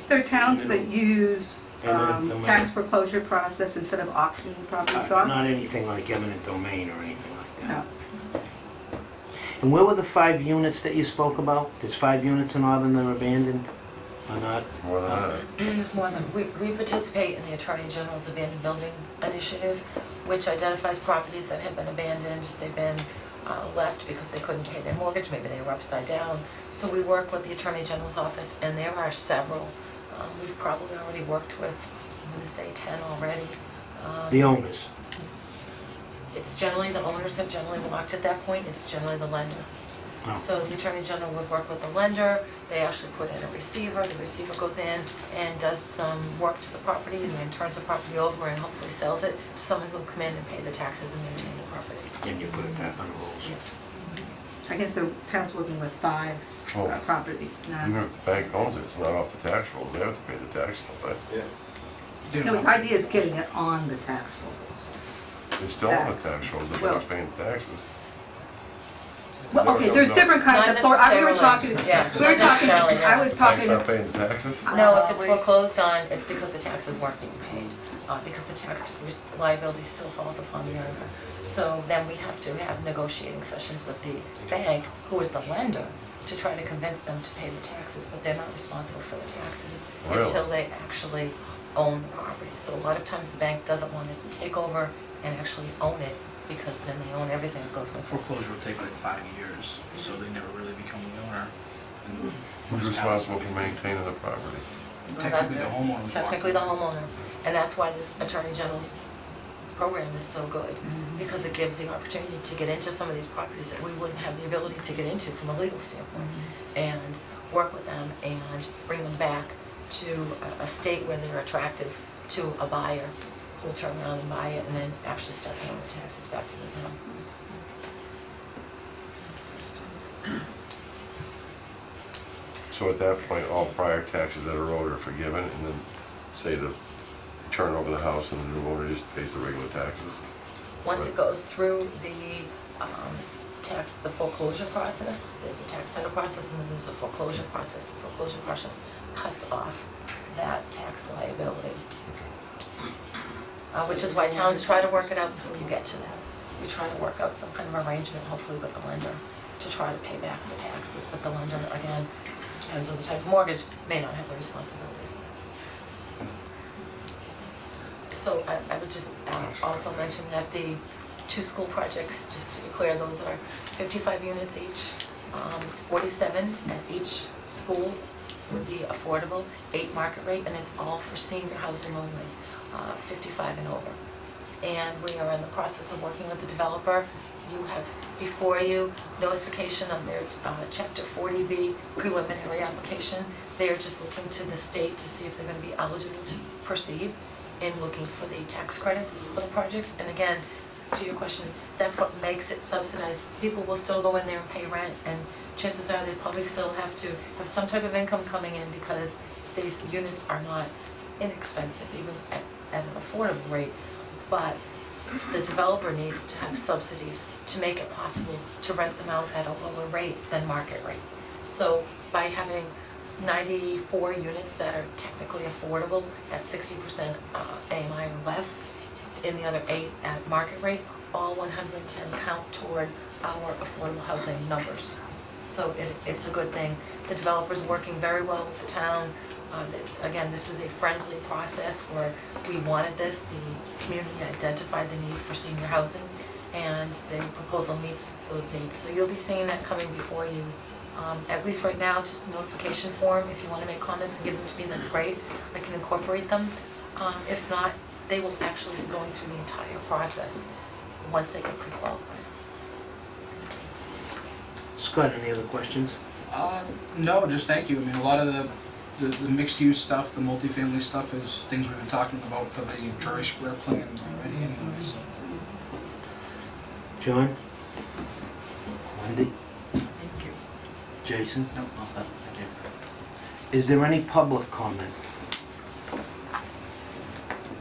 There are towns that use Eminent domain. tax foreclosure process instead of auctioning properties off. Not anything like eminent domain or anything like that. No. And where were the 5 units that you spoke about? There's 5 units in Auburn that are abandoned or not? More than that. There's more than, we participate in the Attorney General's Abandoned Building Initiative, which identifies properties that have been abandoned. They've been left because they couldn't pay their mortgage, maybe they were upside down. So we work with the Attorney General's office, and there are several. We've probably already worked with, I'm going to say 10 already. The owners. It's generally, the owners have generally walked at that point, it's generally the lender. Oh. So the Attorney General would work with the lender, they actually put in a receiver, the receiver goes in and does some work to the property and then turns the property over and hopefully sells it to someone who will come in and pay the taxes and maintain the property. And you put it back on the rolls. Yes. I guess the town's working with 5 Oh. properties Even now. if the bank owns it, it's not off the tax rolls, they have to pay the tax, don't They No, don't the have- idea is getting it on the tax rolls. they? They still on the tax rolls, they're Well- not paying taxes. Well, No, okay, no, there's no. different kinds Not of, we were necessarily. talking, Yeah, we were not talking, necessarily, yeah. I was Bank's talking, not paying the taxes? No, if it's foreclosed on, it's because the taxes weren't being paid, because the tax liability still falls upon the owner. So then we have to have negotiating sessions with the bank, who is the lender, to try to convince them to pay the taxes, but they're not responsible for the taxes Really? until they actually own the property. So a lot of times the bank doesn't want to take over and actually own it, because then they own everything that goes with it. Foreclosure would take like 5 years, so they never really become the owner. And Who's responsible for maintaining the property? Well, Technically, that's the homeowner was technically the walking. homeowner, and that's why this Attorney General's program is so good, because it gives the opportunity to get into some of these properties that we wouldn't have the ability to get into from a legal standpoint, and work with them and bring them back to a state where they're attractive to a buyer who'll turn around and buy it and then actually start paying the taxes back to the town. So at that point, all prior taxes that are owed are forgiven, and then say the turn over the house and the new owner just pays the regular taxes? Once it goes through the the foreclosure process, there's a tax title process and then there's a foreclosure process. The foreclosure process cuts off that tax liability. Which is why towns try to work it out until you get to that. You try to work out some kind of arrangement, hopefully with the lender, to try to pay back the taxes. But the lender, again, depends on the type of mortgage, may not have the responsibility. So I would just also mention that the 2 school projects, just to be clear, those are 55 units each, 47 at each school would be affordable, 8 market rate, and it's all for senior housing only, 55 and over. And we are in the process of working with the developer. You have before you notification of their Chapter 40B preliminary application. They're just looking to the state to see if they're going to be eligible to proceed in looking for the tax credits for the project. And again, to your question, that's what makes it subsidized. People will still go in there and pay rent, and chances are they probably still have to have some type of income coming in, because these units are not inexpensive, even at an affordable rate. But the developer needs to have subsidies to make it possible to rent them out at a lower rate than market rate. So by having 94 units that are technically affordable at 60% AMI or less, in the other 8 at market rate, all 110 count toward our affordable housing numbers. So it's a good thing. The developer's working very well with the town. Again, this is a friendly process where we wanted this. The community identified the need for senior housing, and the proposal meets those needs. So you'll be seeing that coming before you. At least right now, just a notification form. If you want to make comments and give them to me, that's great. I can incorporate them. If not, they will actually be going through the entire process once they get pre-qualified. Scott, any other questions? No, just thank you. I mean, a lot of the mixed-use stuff, the multifamily stuff is things we've been talking about for the Drury Square plan already anyways. John? Wendy? Thank you. Jason? No, all set. Thank you. Is there any public comment?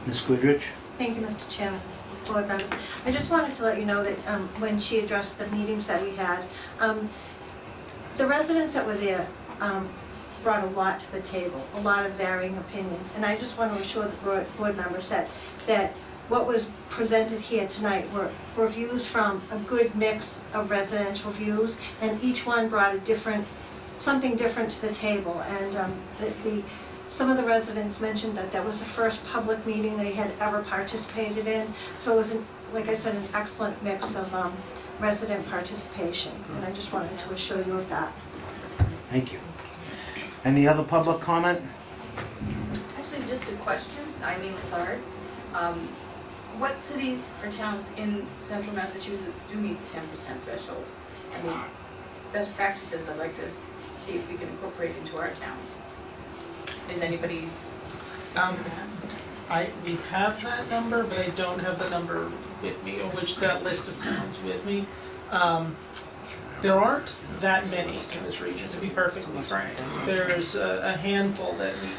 Ms. Goodrich? Thank you, Mr. Chairman, board members. I just wanted to let you know that when she addressed the meetings that we had, the residents that were there brought a lot to the table, a lot of varying opinions. And I just want to assure the board members that what was presented here tonight were views from a good mix of residential views, and each one brought something different to the table. And some of the residents mentioned that that was the first public meeting they had ever participated in. So it was, like I said, an excellent mix of resident participation. And I just wanted to assure you of that. Thank you. Any other public comment? Actually, just a question. My name is Hart. What cities or towns in central Massachusetts do meet the 10% threshold? I mean, best practices I'd like to see if we can incorporate into our towns. Is anybody? We have that number, but I don't have the number with me, or that list of towns with me. There aren't that many in this region, to be perfectly frank. There's a handful that meet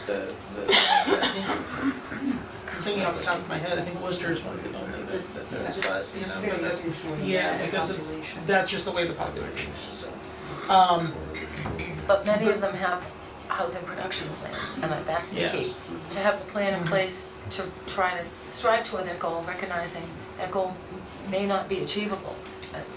I'm thinking off the top of my head, I think Worcester is one of the only that does, but, because that's just the way the population is, so. But many of them have housing production plans, and that's the key. Yes. To have the plan in place to try to strive toward that goal, recognizing that goal may not be achievable.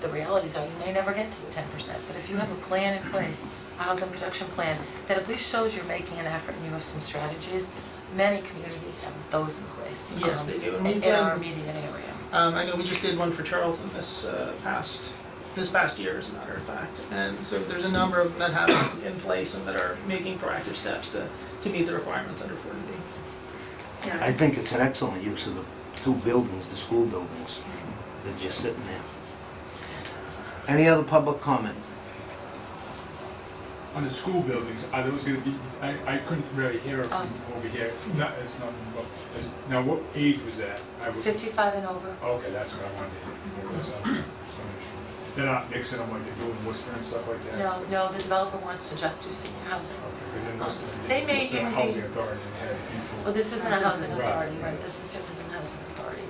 The realities are you may never get to the 10%, but if you have a plan in place, a housing production plan, that at least shows you're making an effort and you have some strategies, many communities have those in place. Yes, they do. And in our immediate area. I know we just did one for Charlton this past year, as a matter of fact. And so there's a number of them that have it in place and that are making proactive steps to meet the requirements under 40B. I think it's an excellent use of the two buildings, the school buildings. They're just sitting there. Any other public comment? On the school buildings, are those gonna be, I couldn't really hear it from over here. No, it's nothing but, now what age was that? I was. 55 and over. Okay, that's what I wanted to hear. That's all. They're not mixing them like they do in Worcester and stuff like that? No, the developer wants to just do senior housing. Okay, because in Worcester, They may Worcester even be- Housing Authority had people. Well, this isn't a housing Right, authority, right. right? This is different than housing authority.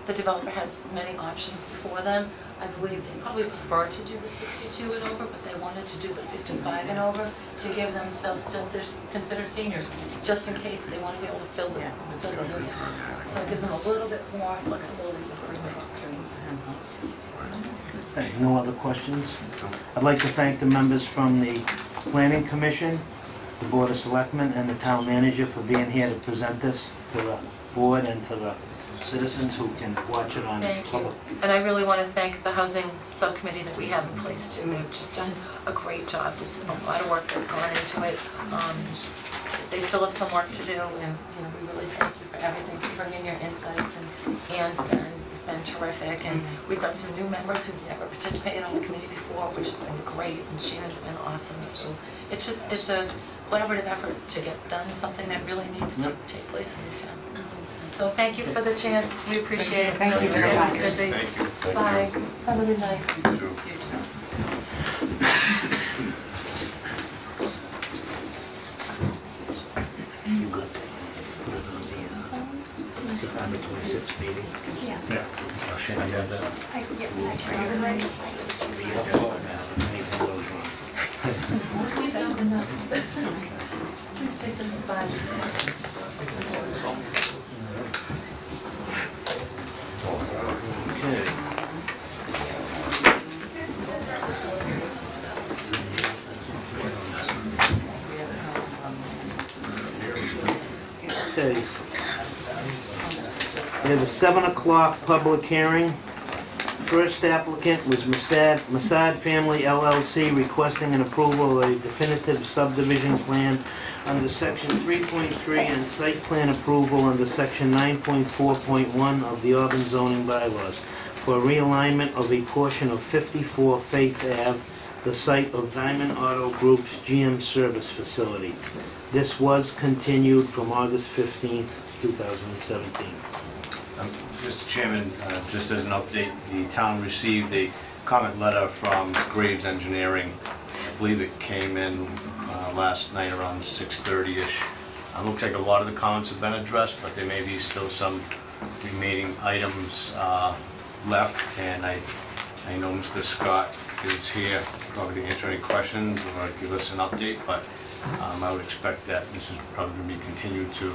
The developer has many options before them. I believe they probably prefer to do the 62 and over, but they wanted to do the 55 and over to give themselves still, they're considered seniors, just in case they want to be able to fill the units. So it gives them a little bit more flexibility before we move on. Okay, no other questions? I'd like to thank the members from the Planning Commission, the Board of Selectmen, and the Town Manager for being here to present this to the board and to the citizens who can watch it on Thank you. public. And I really want to thank the housing subcommittee that we have in place too. They've just done a great job. There's a lot of work that's gone into it. They still have some work to do, and we really thank you for everything, for bringing your insights. And Ann's been terrific, and we've got some new members who've never participated on the committee before, which has been great, and Shannon's been awesome. So it's a collaborative effort to get done something that really needs to take place in this town. So thank you for the chance. We appreciate it. Thank you very much. Busy. Thank you. Bye. Have a good night. You too. You good? Put us on the September 26th meeting. Yeah. Oh, shit, I got that. Anything goes wrong. Please take them. Bye. Okay. Okay. We have a 7 o'clock public hearing. First applicant was Masad Family LLC requesting an approval of a definitive subdivision plan under section 3.3 and site plan approval under section 9.4.1 of the Auburn zoning bylaws for realignment of a portion of 54 Faith Ave, the site of Diamond Auto Group's GM service facility. This was continued from August 15th, 2017. Mr. Chairman, just as an update, the town received a comment letter from Graves Engineering. I believe it came in last night around 6:30-ish. Looks like a lot of the comments have been addressed, but there may be still some remaining items left, and I know Mr. Scott is here probably to answer any questions or give us an update, but I would expect that this is probably going to be continued to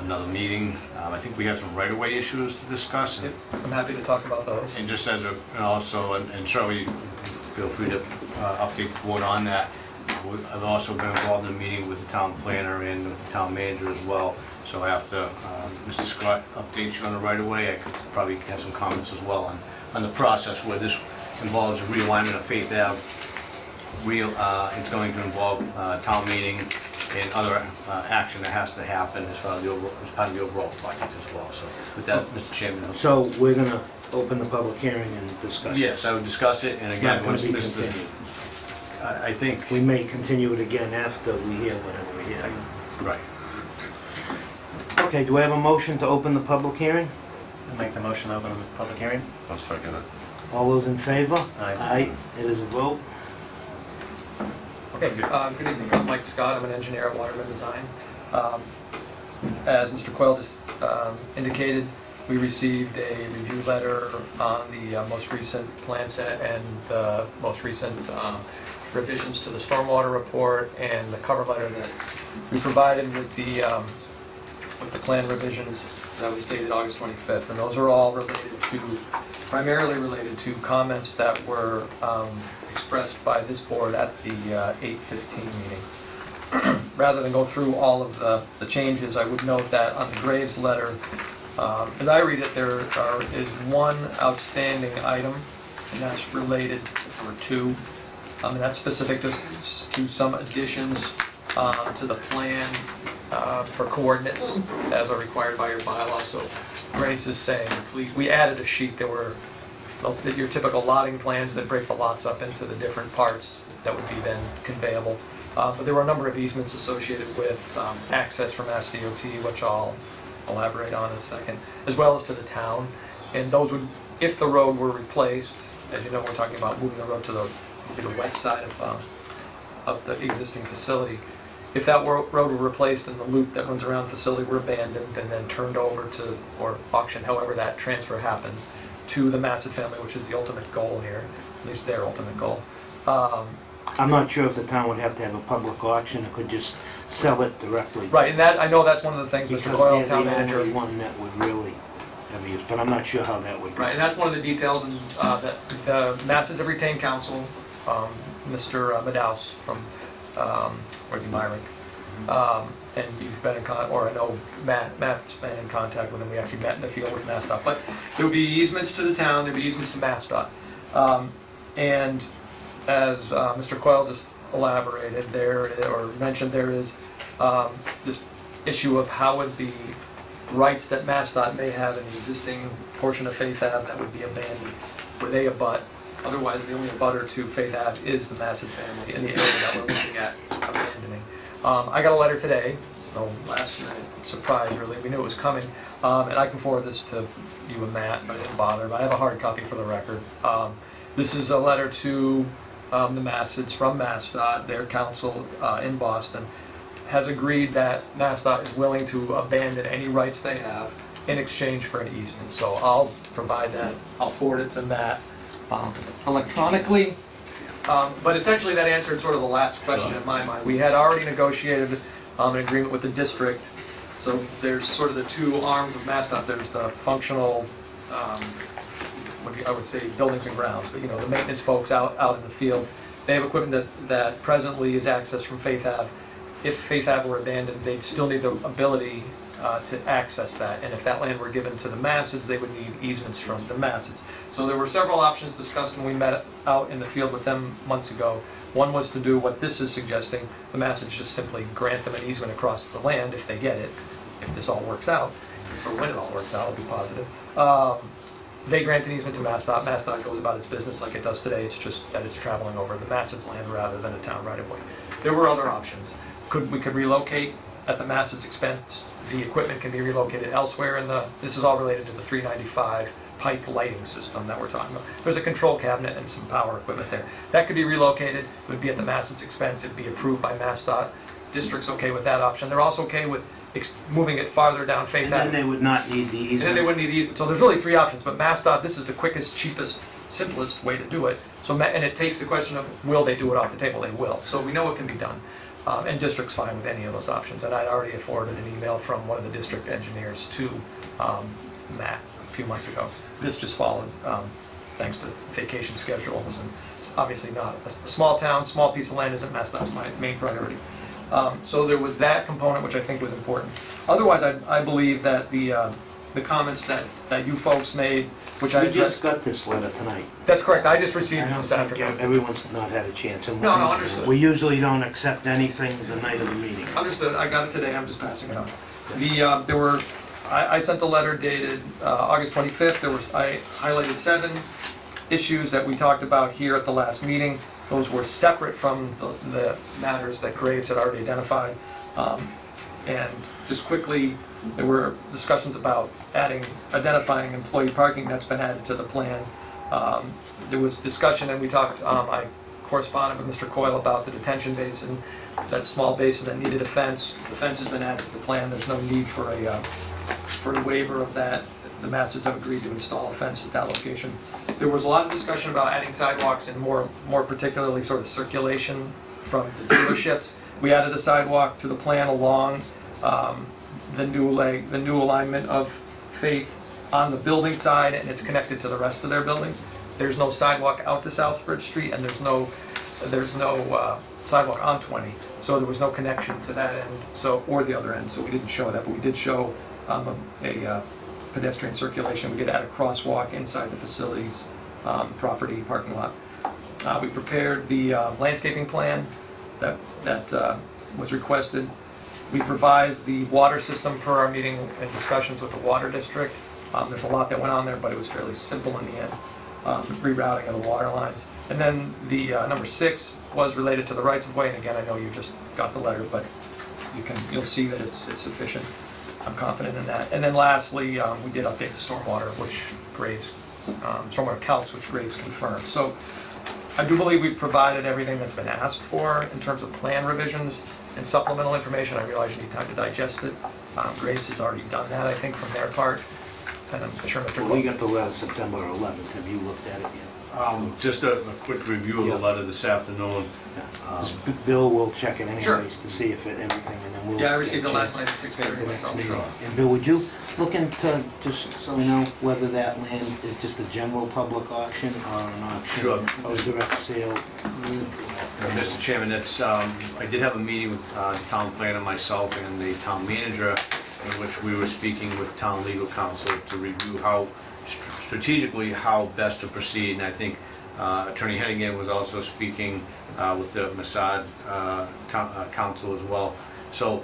another meeting. I think we have some right-of-way issues to discuss. And, I'm happy to talk about those. and just as a, and also, and Shirley, feel free to update the board on that. I've also been involved in a meeting with the town planner and with the town manager as well. So after Mr. Scott updates you on the right-of-way, I could probably have some comments as well on the process where this involves a realignment of Faith Ave. It's going to involve town meeting and other action that has to happen as part of the overall project as well. So with that, Mr. Chairman. So we're going to open the public hearing and discuss it. Yes, I would discuss it, and It's again, not going once to be Mr. continued. I think, We may continue it again after we hear whatever we hear. right. Okay, do we have a motion to open the public hearing? I'll make the motion to open the public hearing. I'll second it. All those in favor? Aye. Aye, it is a vote. Okay, good evening. I'm Mike Scott. I'm an engineer at Waterman Design. As Mr. Coyle just indicated, we received a review letter on the most recent plan set and the most recent revisions to the stormwater report and the cover letter that we provided with the plan revisions that was dated August 25th. And those are all primarily related to comments that were expressed by this board at the 8:15 meeting. Rather than go through all of the changes, I would note that on the Graves letter, as I read it, there is one outstanding item, and that's related, it's number 2, and that's specific to some additions to the plan for coordinates as are required by your bylaw. So Grace is saying, please, we added a sheet that your typical lotting plans that break the lots up into the different parts that would be then conveyable. But there were a number of easements associated with access from Mass DOT, which I'll elaborate on in a second, as well as to the town. And those would, if the road were replaced, as you know, we're talking about moving the road to the west side of the existing facility. If that road were replaced and the loop that runs around the facility were abandoned and then turned over to, or auctioned, however that transfer happens, to the Massett family, which is the ultimate goal here, at least their ultimate goal. I'm not sure if the town would have to have a public auction, it could just sell it directly. Right, and that, I know that's one of the things Mr. Coyle, town Because manager. they're the only one that would really have use, but I'm not sure how that would go. Right, and that's one of the details, and that the Massetts have retained counsel, Mr. Madaus from, where's he, Myrick? And you've been in contact, or I know Matt's been in contact with him. We actually met in the field with MassDOT. But there would be easements to the town, there would be easements to MassDOT. And as Mr. Coyle just elaborated or mentioned, there is this issue of how would the rights that MassDOT may have in the existing portion of Faith Ave that would be abandoned, where they abut. Otherwise, the only abutter to Faith Ave is the Massett family in the area that we're looking at abandoning. I got a letter today, no last minute surprise really, we knew it was coming, and I can forward this to you and Matt, but I didn't bother, but I have a hard copy for the record. This is a letter to the Massetts from MassDOT, their counsel in Boston, has agreed that MassDOT is willing to abandon any rights they have in exchange for an easement. So I'll provide that, I'll forward it to Matt electronically. But essentially that answered sort of the last question in my mind. We had already negotiated an agreement with the district. So there's sort of the two arms of MassDOT. There's the functional, I would say buildings and grounds, but you know, the maintenance folks out in the field. They have equipment that presently is accessed from Faith Ave. If Faith Ave were abandoned, they'd still need the ability to access that. And if that land were given to the Massetts, they would need easements from the Massetts. So there were several options discussed when we met out in the field with them months ago. One was to do what this is suggesting. The Massetts just simply grant them an easement across the land if they get it, if this all works out, or when it all works out, I'll be positive. They grant an easement to MassDOT. MassDOT goes about its business like it does today. It's just that it's traveling over the Massetts' land rather than a town right-of-way. There were other options. We could relocate at the Massetts' expense. The equipment can be relocated elsewhere in this is all related to the 395 pipe lighting system that we're talking about. There's a control cabinet and some power equipment there. That could be relocated. It would be at the Massetts' expense. It'd be approved by MassDOT. District's okay with that option. They're also okay with moving it farther down Faith Ave. And then they would not need the easement. And then they wouldn't need the easement. So there's really three options, but MassDOT, this is the quickest, cheapest, simplest way to do it. So, and it takes the question of, will they do it off the table? They will. So we know it can be done. And district's fine with any of those options. And I'd already forwarded an email from one of the district engineers to Matt a few months ago. This just followed, thanks to vacation schedules, and it's obviously not a small town, small piece of land isn't MassDOT's my main priority. So there was that component, which I think was important. Otherwise, I believe that the comments that you folks made, which I We just got this letter tonight. That's correct. I just received I it don't this think afternoon. everyone's not had a chance. And No, understood. We usually don't accept anything the night of the meeting. Understood. I got it today. I'm just passing it on. I sent the letter dated August 25th. I highlighted 7 issues that we talked about here at the last meeting. Those were separate from the matters that Graves had already identified. And just quickly, there were discussions about identifying employee parking that's been added to the plan. There was discussion, and we talked, I corresponded with Mr. Coyle about the detention basin, that small basin that needed a fence. The fence has been added to the plan. There's no need for a waiver of that. The Massetts have agreed to install a fence at that location. There was a lot of discussion about adding sidewalks and more particularly sort of circulation from the dealerships. We added a sidewalk to the plan along the new alignment of Faith on the building side, and it's connected to the rest of their buildings. There's no sidewalk out to Southbridge Street, and there's no sidewalk on 20, so there was no connection to that end, or the other end. So we didn't show that, but we did show a pedestrian circulation. We did add a crosswalk inside the facilities property parking lot. We prepared the landscaping plan that was requested. We've revised the water system per our meeting and discussions with the water district. There's a lot that went on there, but it was fairly simple in the end, rerouting of the water lines. And then the number 6 was related to the rights of way, and again, I know you just got the letter, but you'll see that it's sufficient. I'm confident in that. And then lastly, we did update the stormwater, which grades, stormwater counts, which grades confirmed. So I do believe we've provided everything that's been asked for in terms of plan revisions and supplemental information. I realize you need time to digest it. Grace has already done that, I think, from their part. And I'm sure Mr. Well, we got the letter September 11th. Have you looked at it yet? Just a quick review of the letter this afternoon. Bill will check it anyways Sure. to see if everything, and then we'll... Yeah, I received get it a last chance night at 6:30 at the next myself, meeting. so. And Bill, would you look into, just so we know, whether that land is just a general public auction or an auction? Sure. Or a direct sale? Mr. Chairman, that's, I did have a meeting with the town planner, myself, and the town manager, in which we were speaking with town legal counsel to review how, strategically, how best to proceed. And I think Attorney Hennigan was also speaking with the Masad counsel as well. So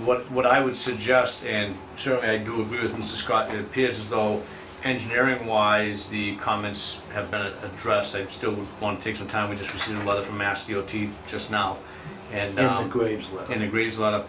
what I would suggest, and certainly I do agree with Mr. Scott, it appears as though engineering-wise, the comments have been addressed. I still would want to take some time. We just received a letter from Mass DOT just now. And In the Graves letter. In the Graves letter.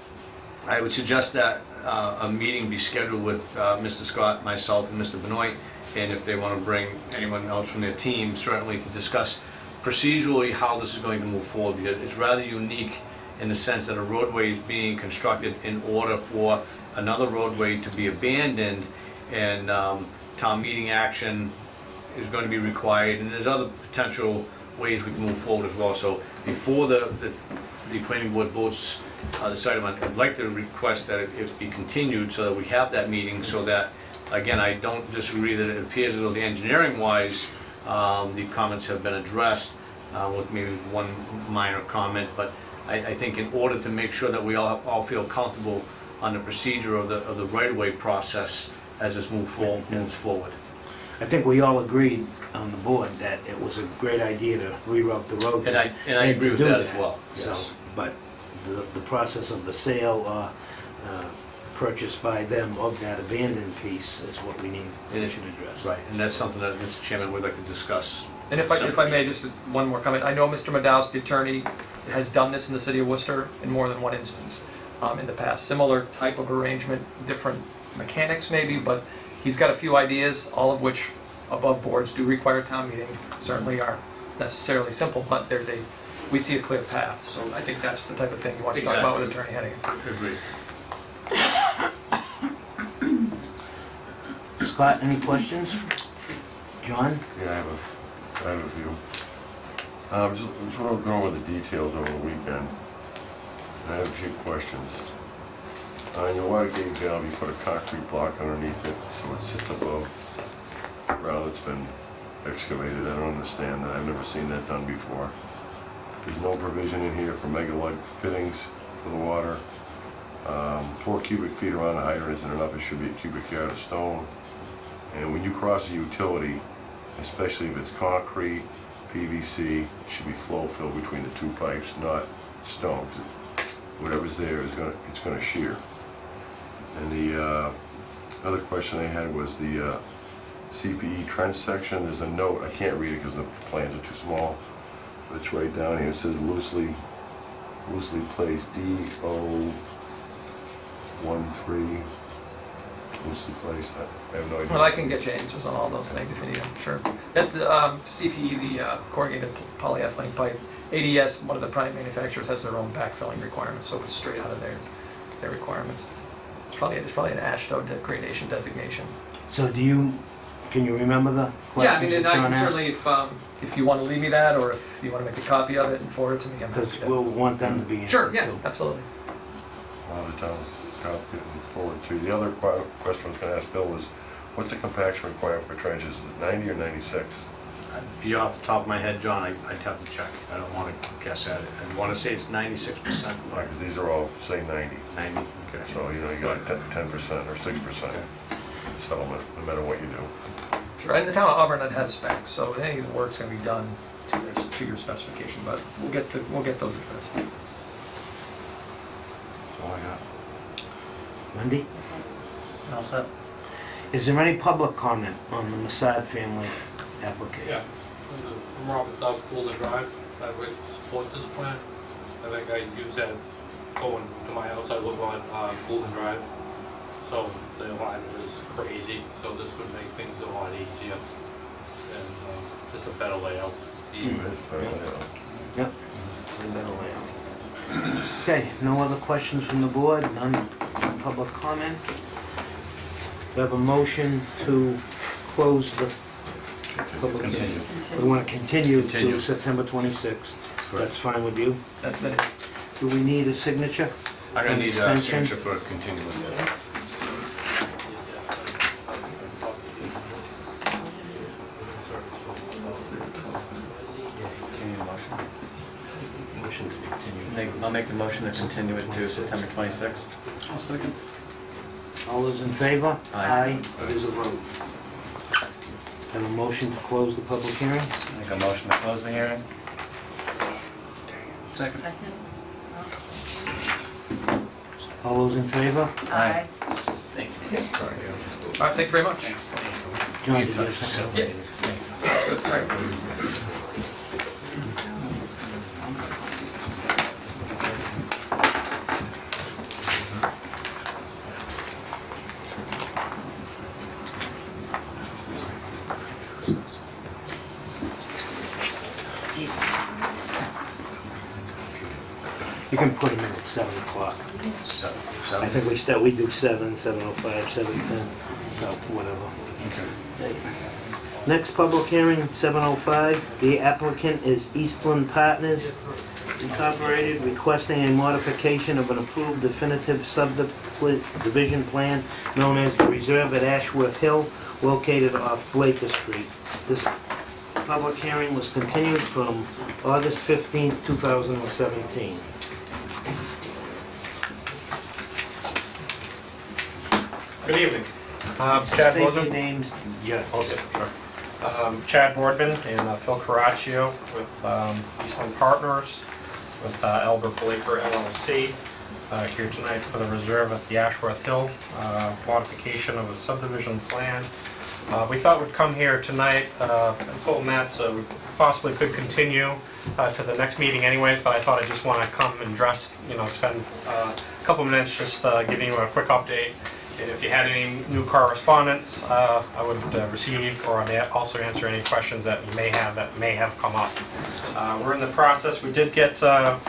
I would suggest that a meeting be scheduled with Mr. Scott, myself, and Mr. Benoit, and if they want to bring anyone else from their team, certainly to discuss procedurally how this is going to move forward. Because it's rather unique in the sense that a roadway is being constructed in order for another roadway to be abandoned, and town meeting action is going to be required, and there's other potential ways we can move forward as well. So before the planning board votes this item, I'd like to request that it be continued so that we have that meeting, so that, again, I don't disagree that it appears as though the engineering-wise, the comments have been addressed with maybe one minor comment, but I think in order to make sure that we all feel comfortable on the procedure of the right-of-way process as this moves forward. I think we all agreed on the board that it was a great idea to reroute the road. And I agree with that as well, So, yes. but the process of the sale or purchase by them of that abandoned piece is what we need, we should address. Right, and that's something that, Mr. Chairman, we'd like to discuss. And if I may, just one more comment. I know Mr. Madaus, the attorney, has done this in the city of Worcester in more than one instance in the past. Similar type of arrangement, different mechanics maybe, but he's got a few ideas, all of which above boards do require town meeting. Certainly aren't necessarily simple, but we see a clear path. So I think that's the type of thing he wants to talk about with Attorney Hennigan. Agreed. Scott, any questions? John? Yeah, I have a few. Just want to go over the details over the weekend. I have a few questions. On your water gate valve, you put a concrete block underneath it so it sits above the ground that's been excavated. I don't understand that. I've never seen that done before. There's no provision in here for mega lug fittings for the water. 4 cubic feet around the hydrant isn't enough. It should be a cubic yard of stone. And when you cross a utility, especially if it's concrete, PVC, it should be flow fill between the two pipes, not stone. 'Cause whatever's there it's gonna shear. And the other question I had was the CPE trench section. There's a note, I can't read it because the plans are too small, but it's right down here. It says loosely placed DO13, loosely placed. I have no idea. Well, I can get you answers on all those things if you need them, sure. That CPE, the corrugated polyethylene pipe, ADS, one of the prime manufacturers, has their own backfilling requirements, so it's straight out of their requirements. It's probably an AASHTO gradation designation. So can you remember the Yeah, I questions mean, that and I John can asked? certainly, if you want to leave me that, or if you want to make a copy of it and forward it to me, I'm happy Because to. we'll want them to be answered. Sure, yeah, too. absolutely. All the town copy and forward to. The other question I was going to ask Bill was, what's the compaction requirement for trenches? Is it 90 or 96? Be off the top of my head, John, I'd have to check. I don't want to guess at it. I want to say it's 96%. Because these are all, say, 90. 90, okay. So, you got 10% or 6% settlement, no matter what you do. Sure, and the town of Auburn has specs, so any of the work's going to be done to your specification, but we'll get those addressed. So all I got. Wendy? All set? Is there any public comment on the Masad family application? Yeah, I'm Robert Duff, Golden Drive. I would support this plan. I think I use that going to my house. I live on Golden Drive, so the alignment is crazy. So this would make things a lot easier and just a better layout. Yep. Okay, no other questions from the board, none public comment. We have a motion to close the public hearing. We want to continue Continue. to September 26th. That's fine with you? Do we need a signature? I'm gonna An need a extension? signature for continuing this. Motion to continue. I'll make the motion to continue it to September 26th. I'll second. All those in favor? Aye. It is a vote. Have a motion to close the public hearing? Make a motion to close the hearing. Second. Second. All those in favor? Aye. Thank you. Sorry. All right, thank you very much. John, Be in did you touch have soon. something? You can put them in at 7 o'clock. I think we do 7, 7:05, 7:10, so whatever. Okay. Next public hearing, 7:05. The applicant is Eastland Partners Incorporated, requesting a modification of an approved definitive subdivision plan known as the Reserve at Ashworth Hill, located off Blaker Street. This public hearing was continued from August 15th, 2017. Good evening. Chad State your Boardman. names. Yeah. Okay, sure. Chad Boardman and Phil Caraccio with Eastland Partners, with Albert Blaker LLC, here tonight for the reserve at the Ashworth Hill, modification of a subdivision plan. We thought we'd come here tonight and told Matt we possibly could continue to the next meeting anyways, but I thought I just want to come and spend a couple minutes just giving you a quick update. And if you had any new correspondence, I would receive, or I'd also answer any questions that you may have come up. We're in the process. We did get the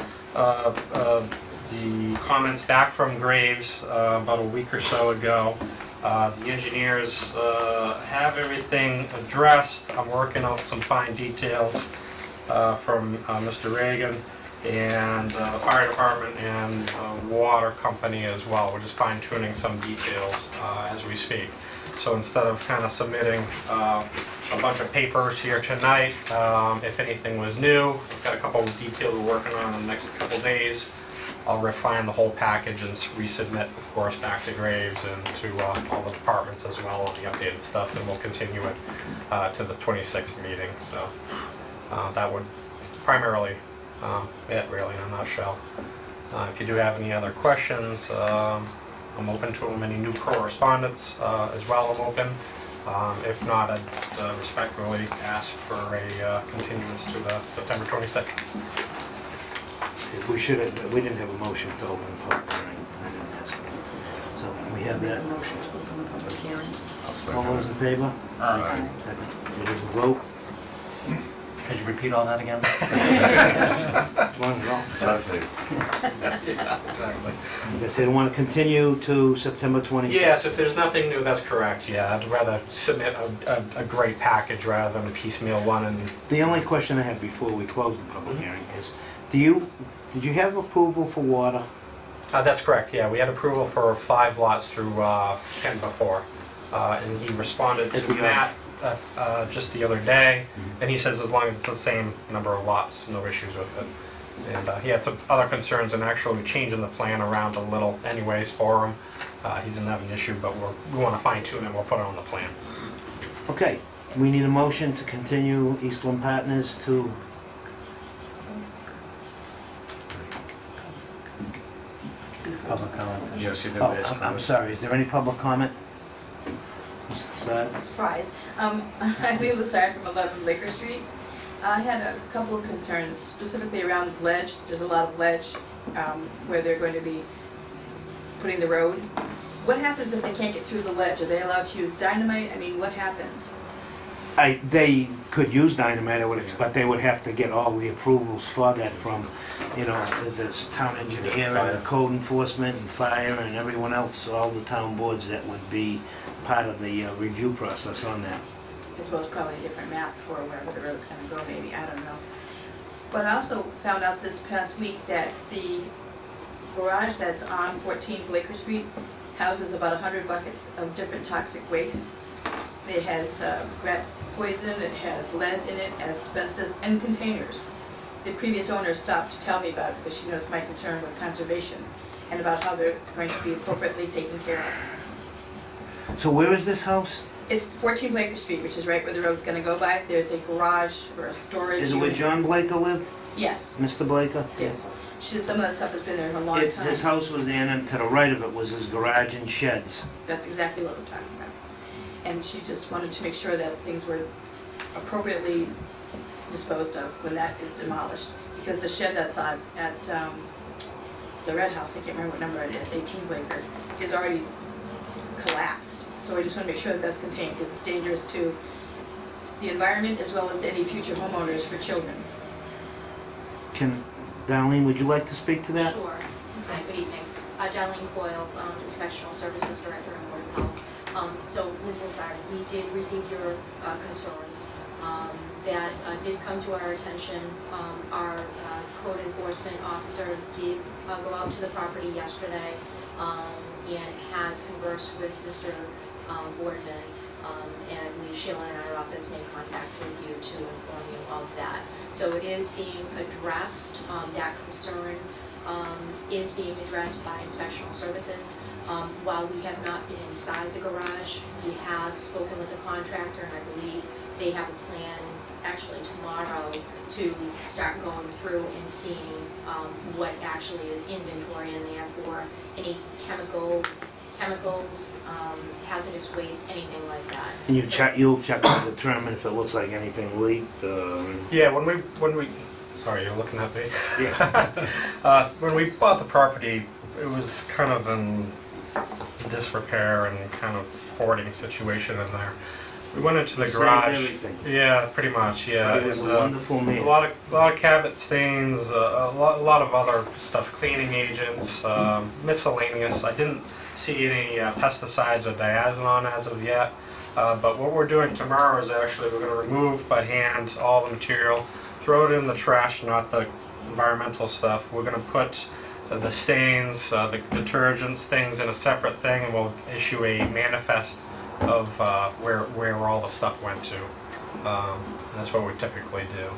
comments back from Graves about a week or so ago. The engineers have everything addressed. I'm working out some fine details from Mr. Reagan and the fire department and water company as well. We're just fine tuning some details as we speak. So instead of kind of submitting a bunch of papers here tonight, if anything was new, we've got a couple of details we're working on in the next couple of days. I'll refine the whole package and resubmit, of course, back to Graves and to all the departments as well on the updated stuff, and we'll continue it to the 26th meeting. So that would primarily it really in a nutshell. If you do have any other questions, I'm open to them. Any new correspondence as well, I'm open. If not, I'd respectfully ask for a continuance to the September 26th. We didn't have a motion to open the public hearing. I didn't ask. So we have that. Motion to open the public hearing. All those in favor? Aye. Second. It is a vote. Could you repeat all that again? One vote. Exactly. I said, want to continue to September 26th? Yes, if there's nothing new, that's correct. Yeah, I'd rather submit a great package rather than a piecemeal one. And The only question I have before we close the public hearing is, did you have approval for water? that's correct. Yeah, we had approval for 5 lots through Ken before, and he responded to Matt just the other day, and he says as long as it's the same number of lots, no issues with it. And he had some other concerns, and actually changing the plan around a little anyways for him. He didn't have an issue, but we want to fine tune it. We'll put it on the plan. Okay, we need a motion to continue Eastland Partners to... public comment? Yes, Oh, I'm sorry, is there any public comment? Mr. Sard? Surprise. I'm Leila Sard from 11 Laker Street. I had a couple of concerns, specifically around ledge. There's a lot of ledge where they're going to be putting the road. What happens if they can't get through the ledge? Are they allowed to use dynamite? I mean, what happens? They could use dynamite, I would expect, they would have to get all the approvals for that from, this town engineer and code enforcement and fire and everyone else, all the town boards that would be part of the review process on that. As well as probably a different map for wherever the road's going to go, maybe, I don't know. But I also found out this past week that the garage that's on 14 Laker Street houses about 100 buckets of different toxic waste. It has rat poison, it has lead in it, asbestos, and containers. The previous owner stopped to tell me about it because she knows my concern with conservation and about how they're going to be appropriately taken care of. So where is this house? It's 14 Laker Street, which is right where the road's going to go by. There's a garage or a storage Is it where unit. John Blaker lived? Yes, Mr. Blaker? yes. She says some of that stuff has been there for a long time. His house was there, and then to the right of it was his garage and sheds. That's exactly what we're talking about. And she just wanted to make sure that things were appropriately disposed of when that is demolished. Because the shed that's at the Red House, I can't remember what number it is, 18 Blaker, is already collapsed. So I just want to make sure that that's contained because it's dangerous to the environment as well as any future homeowners for children. Darlene, would you like to speak to that? Sure. Hi, good evening. Darlene Coyle, Inspectional Services Director in Board of Health. So, Ms. Lazard, we did receive your concerns. That did come to our attention. Our code enforcement officer did go out to the property yesterday and has conversed with Mr. Boardman. And Sheila in our office made contact with you to inform you of that. So it is being addressed. That concern is being addressed by inspectional services. While we have not been inside the garage, we have spoken with the contractor, and I believe they have a plan actually tomorrow to start going through and seeing what actually is inventory in there for any chemicals, hazardous waste, anything like that. And you'll check to determine if it looks like anything leaked? Yeah, when we, sorry, you're looking at me? Yeah. When we bought the property, it was kind of in disrepair and kind of hoarding situation in there. We went into the Saved garage. everything. Yeah, pretty much. Yeah, But it was and, a wonderful meal. a lot of cabinet stains, a lot of other stuff, cleaning agents, miscellaneous. I didn't see any pesticides or diazinon as of yet. But what we're doing tomorrow is actually we're going to remove by hand all the material, throw it in the trash, not the environmental stuff. We're going to put the stains, the detergents, things in a separate thing, and we'll issue a manifest of where all the stuff went to. That's what we typically do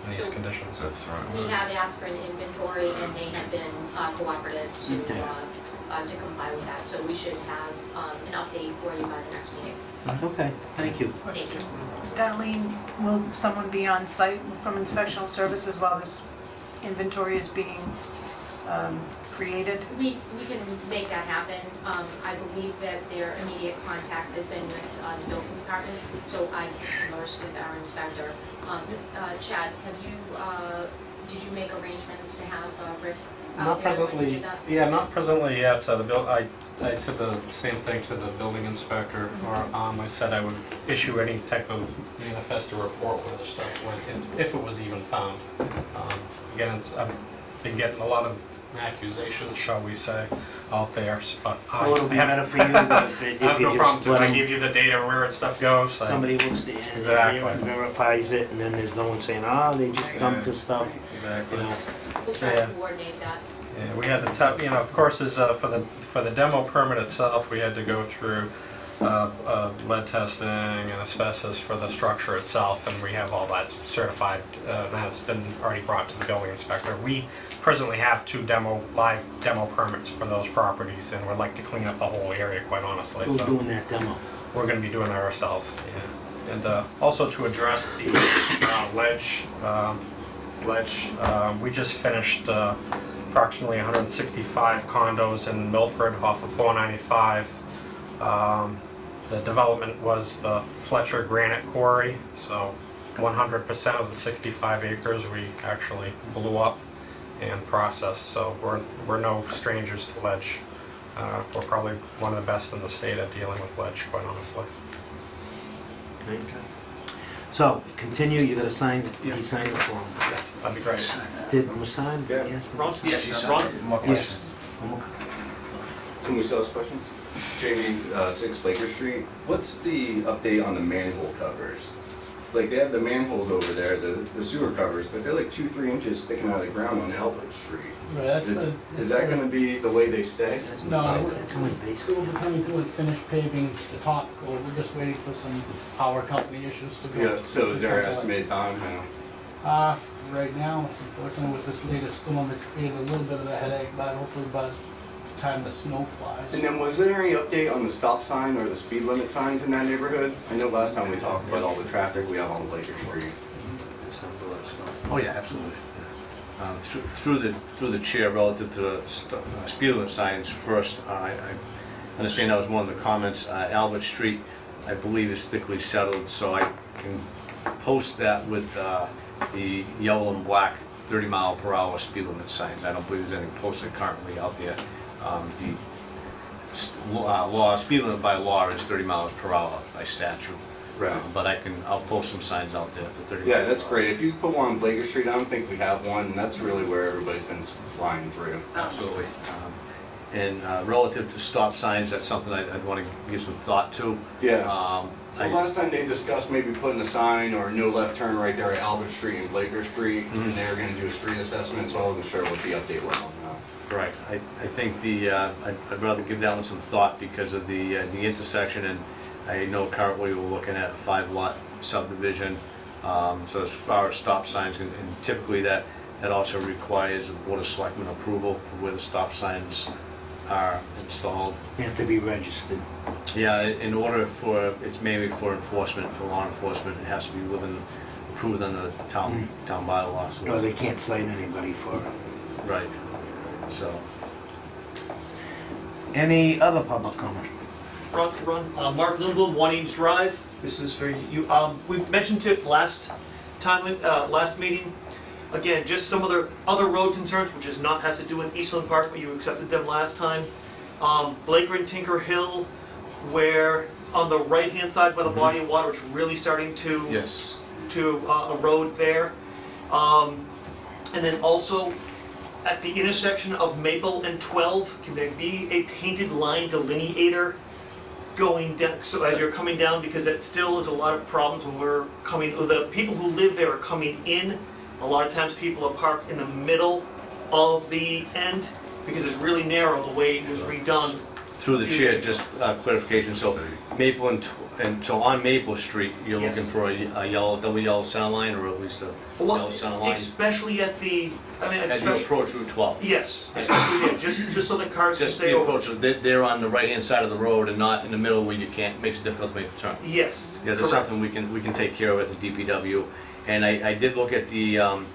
in these conditions. That's right. We have asked for an inventory, and they have been cooperative to comply with that. So we should have an update for you by the next meeting. Okay, thank you. Thank you. Darlene, will someone be on site from inspectional services while this inventory is being created? We can make that happen. I believe that their immediate contact has been with the building department, so I can converse with our inspector. Chad, did you make arrangements to have Rick Not there when you presently. did that? Yeah, not presently yet. I said the same thing to the building inspector, or I said I would issue any type of manifest or report where the stuff went, if it was even found. Again, I've been getting a lot of accusations, shall we say, out there, but So it'll be better for you if I have you no just problems if let I them- give you the data where stuff goes. Somebody looks at it Exactly. and verifies it, and then there's no one saying, oh, they just dumped the stuff. Exactly. You know. We'll try Yeah. to coordinate that. Yeah, we had of course, is for the demo permit itself, we had to go through lead testing and asbestos for the structure itself, and we have all that certified. That's been already brought to the building inspector. We presently have 2 live demo permits for those properties, and we'd like to clean up the whole area, quite honestly. Who's So doing that demo? we're going to be doing that ourselves. Yeah. And also to address the ledge, we just finished approximately 165 condos in Milford off of 495. The development was the Fletcher Granite Quarry, so 100% of the 65 acres we actually blew up and processed, so we're no strangers to ledge. We're probably one of the best in the state at dealing with ledge, quite honestly. Okay. So, continue, you gotta sign, you sign the form. Yes, that'd be great. Did you sign? Yeah. Yes. Ron? Yes, More Yes. Can we still ask questions? Jamie, 6 Baker Street. What's the update on the manhole covers? Like, they have the manholes over there, the sewer covers, but they're like 2-3 inches sticking out of the ground on Albert Street. Right, Is that going to be the way they stay? No, we're coming to a finished paving the top coat. We're just waiting for some power company issues to go. Yeah, so is there an estimated time now? Right now, unfortunately with this latest storm, it's created a little bit of a headache, but hopefully by the time the snow flies. And then was there any update on the stop sign or the speed limit signs in that neighborhood? I know last time we talked about all the traffic we have on Baker Street. Oh, yeah, absolutely. Through the chair, relative to the speed limit signs first, I understand that was one of the comments. Albert Street, I believe, is thickly settled, so I can post that with the yellow and black 30-mile-per-hour speed limit signs. I don't believe there's any posted currently out there. The speed limit by law is 30 miles per hour by statute. Right. But I'll post some signs out there for 30 Yeah, miles that's per hour. great. If you put one on Baker Street, I don't think we have one, and that's really where everybody's been flying through. Absolutely. And relative to stop signs, that's something I'd want to give some thought to. Yeah. Well, last time they discussed maybe putting a sign or no left turn right there at Albert Street and Baker Street, and they were going to do a street assessment, so I wasn't sure what the update was on that. Right. I think I'd rather give that one some thought because of the intersection, and I know currently we're looking at a 5-lot subdivision. So as far as stop signs, and typically that also requires a Board of Selectmen approval of where the stop signs are installed. They have to be registered. Yeah, in order for, it's mainly for enforcement, for law enforcement, it has to be approved under town bylaws. Or they can't cite anybody for it. Right, so. Any other public comment? Mark Lindblom, 1 Eames Drive. This is for you. We mentioned it last time, last meeting. Again, just some of the other road concerns, which has to do with Eastland Park, but you accepted them last time. Blaker and Tinker Hill, where on the right-hand side by the body of water, it's really starting to erode there. And then also at the intersection of Maple and 12, can there be a painted line delineator going down, so as you're coming down, because that still is a lot of problems when we're coming, the people who live there are coming in. A lot of times people are parked in the middle of the end because it's really narrow the way it was redone. Through the chair, just clarification, so Maple and so on Maple Street, you're looking for a double yellow center line, or at least a yellow center line? Especially at the, As you approach Route 12? Yes, especially there, just so the cars can Just stay the over. approach, so they're on the right-hand side of the road and not in the middle where you can't, makes it difficult to make the turn. Yes, Yeah, that's correct. something we can take care of at the DPW. And I did look at the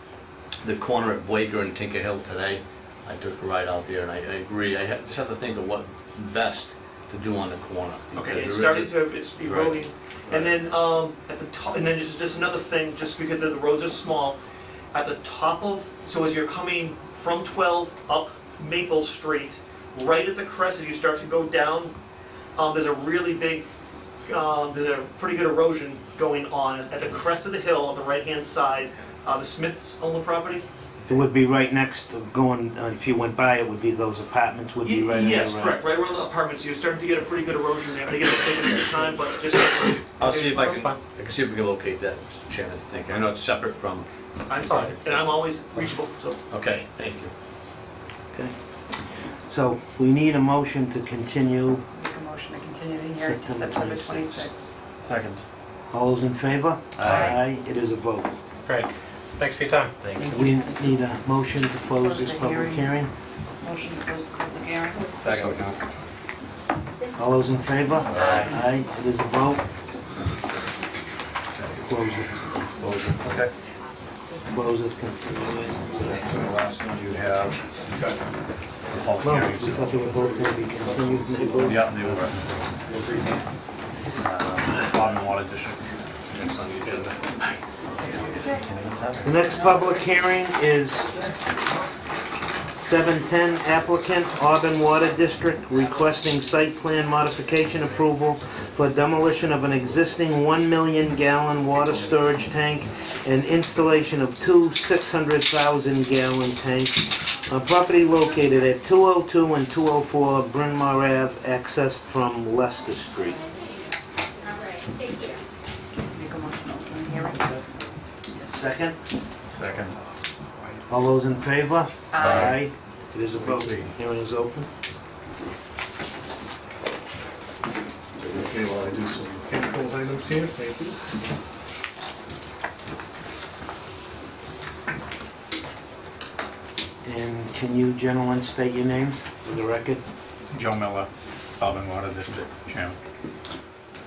corner at Blaker and Tinker Hill today. I took a ride out there, and I agree. Just have to think of what best to do on the corner. Okay, it's starting to, it's eroding. Right. And then at the top, and then just another thing, just because the roads are small, at the top of, so as you're coming from 12 up Maple Street, right at the crest as you start to go down, there's a really big, there's a pretty good erosion going on at the crest of the hill on the right-hand side. The Smiths own the property. It would be right next to going, if you went by, it would be, those apartments would be right in there. Yes, correct, right around the apartments. You're starting to get a pretty good erosion there. They get a bit of time, but just. I'll see if I can see if we can locate that, Mr. Chairman. Thank you. I know it's separate from. I'm fine, and I'm always reachable, so. Okay, thank you. Okay. So we need a motion to continue. Make a motion to continue the hearing to September 26th. Second. All those in favor? Aye. It is a vote. Great. Thanks for your time. We need a motion to close this the public hearing. Motion to close the public hearing. Second. All those in favor? Aye. It is a vote. Close it. Okay. Closes, continue. So that's the last one you have. You've got the public No, hearings. we thought they were both going to be continued. maybe. Yeah, they were. Auburn Water District. Next on the agenda. The next public hearing is 710 applicant Auburn Water District requesting site plan modification approval for demolition of an existing 1 million gallon water storage tank and installation of two 600,000 gallon tanks on property located at 202 and 204 Bryn Mawr Ave, accessed from Leicester Street. Make a motion, open hearing. Second? Second. All those in favor? Aye. It is a vote. Hearing is open. Okay, well, I do some chemical items here, thank you. And can you gentlemen state your names for the record? Joe Miller, Auburn Water District Chairman.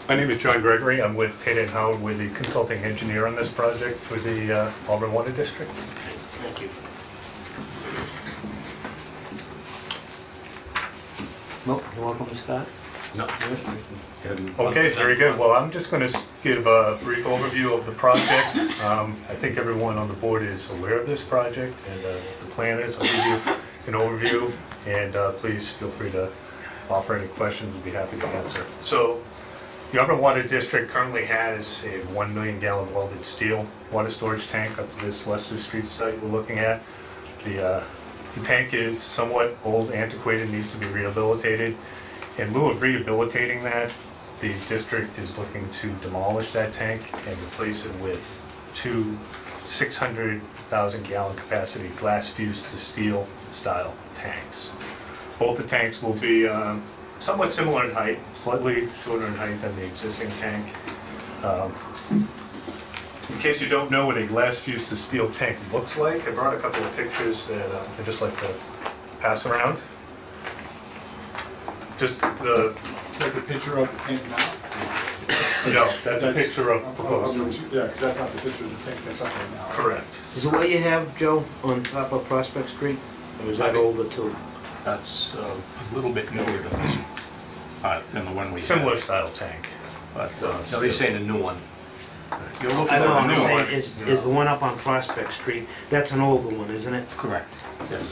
My name is John Gregory. I'm with Tate and Howard. We're the consulting engineer on this project for the Auburn Water District. Thank you. Nope, you're welcome to start. No. Okay, very good. Well, I'm just going to give a brief overview of the project. I think everyone on the board is aware of this project and the plan is. I'll give you an overview, and please feel free to offer any questions. We'll be happy to answer. So, the Auburn Water District currently has a 1 million gallon welded steel water storage tank up to this Leicester Street site we're looking at. The tank is somewhat old, antiquated, needs to be rehabilitated. In lieu of rehabilitating that, the district is looking to demolish that tank and replace it with two 600,000 gallon capacity glass fused to steel style tanks. Both the tanks will be somewhat similar in height, slightly shorter in height than the existing tank. In case you don't know what a glass fused to steel tank looks like, I brought a couple of pictures that I'd just like to pass around. Just the... Is that the picture of the tank now? No, that's a picture of proposed. Yeah, because that's not the picture of the tank that's up there now. Correct. Is it what you have, Joe, on top of Prospect Street? Or is that older too? That's a little bit newer than this, than the one we Similar had. style tank. But No, you're saying a new one. You're looking I know, at I'm a new one. saying, is the one up on Prospect Street, that's an older one, isn't it? Correct, yes.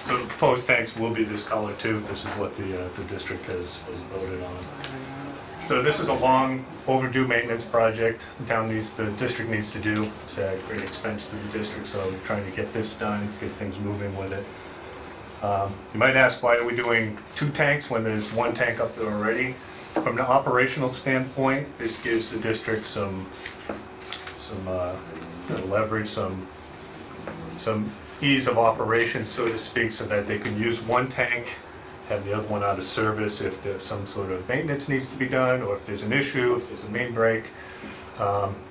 So the proposed tanks will be this color too. This is what the district has voted on. So this is a long overdue maintenance project the district needs to do. It's a great expense to the district, so we're trying to get this done, get things moving with it. You might ask, why are we doing two tanks when there's one tank up there already? From an operational standpoint, this gives the district some leverage, some ease of operation, so to speak, so that they can use one tank, have the other one out of service if there's some sort of maintenance needs to be done, or if there's an issue, if there's a main break.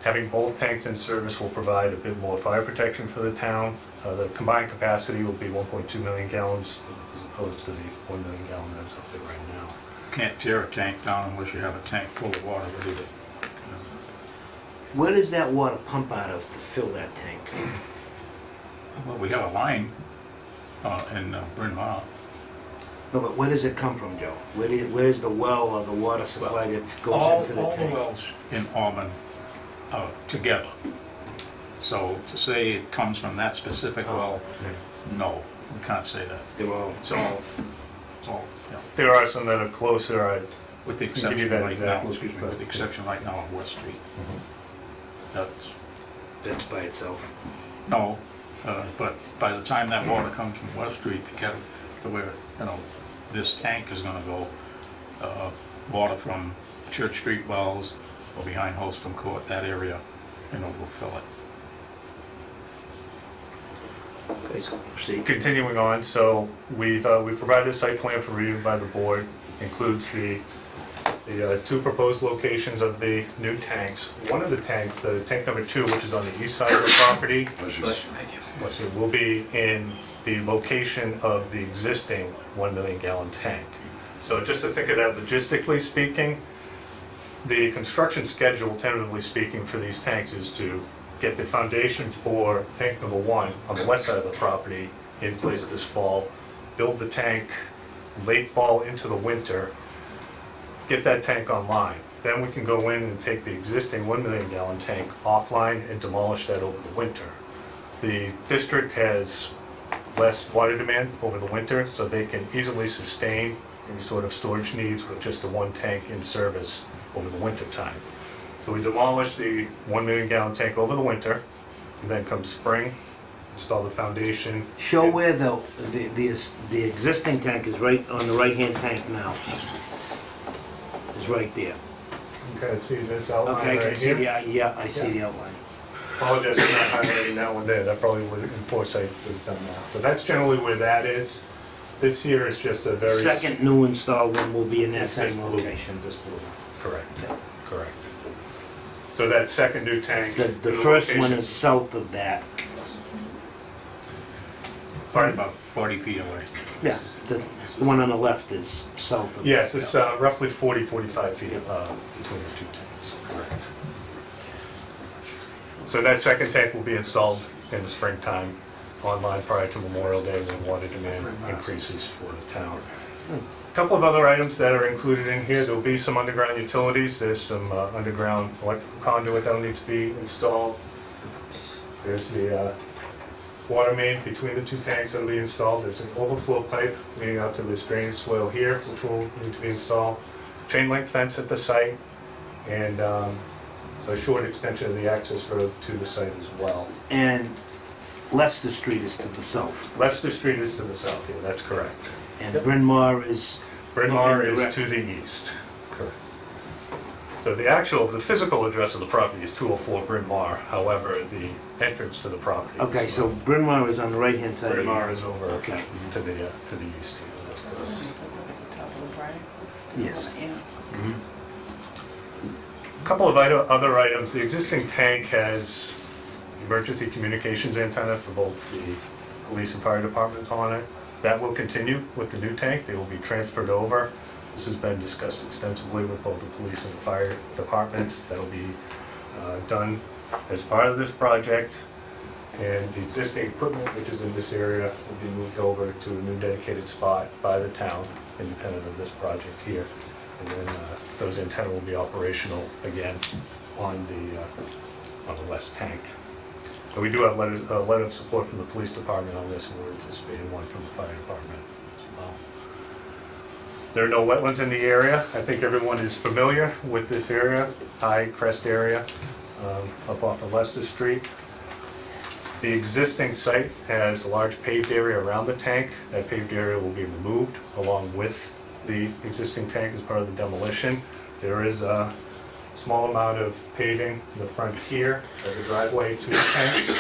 Having both tanks in service will provide a bit more fire protection for the town. The combined capacity will be 1.2 million gallons as opposed to the 1 million gallon that's up there right now. Can't tear a tank down unless you have a tank full of water ready to... Where does that water pump out of to fill that tank? Well, we have a line in Bryn Mawr. No, but where does it come from, Joe? Where's the well or the water supply that goes All into the the tank? wells in Auburn are together. So to say it comes from that specific well, no, we can't say that. It's all, yeah. There are some that are closer. With the I can give exception you that right now, example, excuse me, but- with the exception right now of West Street. That's by itself. No, but by the time that water comes from West Street to get to where, this tank is gonna go, water from Church Street wells or behind Holston Court, that area, will fill it. Continuing on, so we've provided a site plan for review by the board, includes the two proposed locations of the new tanks. One of the tanks, the tank number 2, which is on the east side of the property, will be in the location of the existing 1 million gallon tank. So just to think of that logistically speaking, the construction schedule, tentatively speaking, for these tanks is to get the foundation for tank number 1 on the west side of the property in place this fall, build the tank late fall into the winter, get that tank online. Then we can go in and take the existing 1 million gallon tank offline and demolish that over the winter. The district has less water demand over the winter, so they can easily sustain any sort of storage needs with just the 1 tank in service over the winter time. So we demolish the 1 million gallon tank over the winter, and then come spring, install the foundation. Show where the existing tank is right on the right-hand tank now. Is right there. You kind of see this outline Okay, I can right see here? yeah, I see the outline. Apologize for not highlighting that one there. That probably would, in foresight, would have done that. So that's generally where that is. This here is just a very... Second new installed one will be in that This same blue, location. this blue one. Correct. Correct. So that second new tank... The new first one location- is south of that. Probably about 40 feet away. Yeah, the one on the left is south of Yes, that. it's roughly 40, 45 feet between the two tanks. Correct. So that second tank will be installed in the springtime, online prior to Memorial Day when water demand increases for the town. A couple of other items that are included in here. There'll be some underground utilities. There's some underground electrical conduit that will need to be installed. There's the water main between the two tanks that will be installed. There's an overflow pipe leading out to this drainage swale here, which will need to be installed. Chain link fence at the site, and a short extension of the access road to the site as well. And Leicester Street is to the south. Leicester Street is to the south here, that's correct. And Bryn Mawr is... Bryn Mawr looking is direct- to the east. Correct. So the physical address of the property is 204 Bryn Mawr. However, the entrance to the property... Okay, so Bryn Mawr is on the right-hand side. Bryn of Mawr you. is over Okay. to the east here. That's correct. Yes. A couple of other items. The existing tank has emergency communications antenna for both the police and fire departments on it. That will continue with the new tank. They will be transferred over. This has been discussed extensively with both the police and the fire departments. That'll be done as part of this project. And the existing equipment, which is in this area, will be moved over to a new dedicated spot by the town, independent of this project here. And then those antennae will be operational again on the west tank. But we do have a letter of support from the police department on this, and we're anticipating one from the fire department as well. There are no wetlands in the area. I think everyone is familiar with this area, high crest area, up off of Leicester Street. The existing site has a large paved area around the tank. That paved area will be removed along with the existing tank as part of the demolition. There is a small amount of paving in the front here as a driveway to the tanks.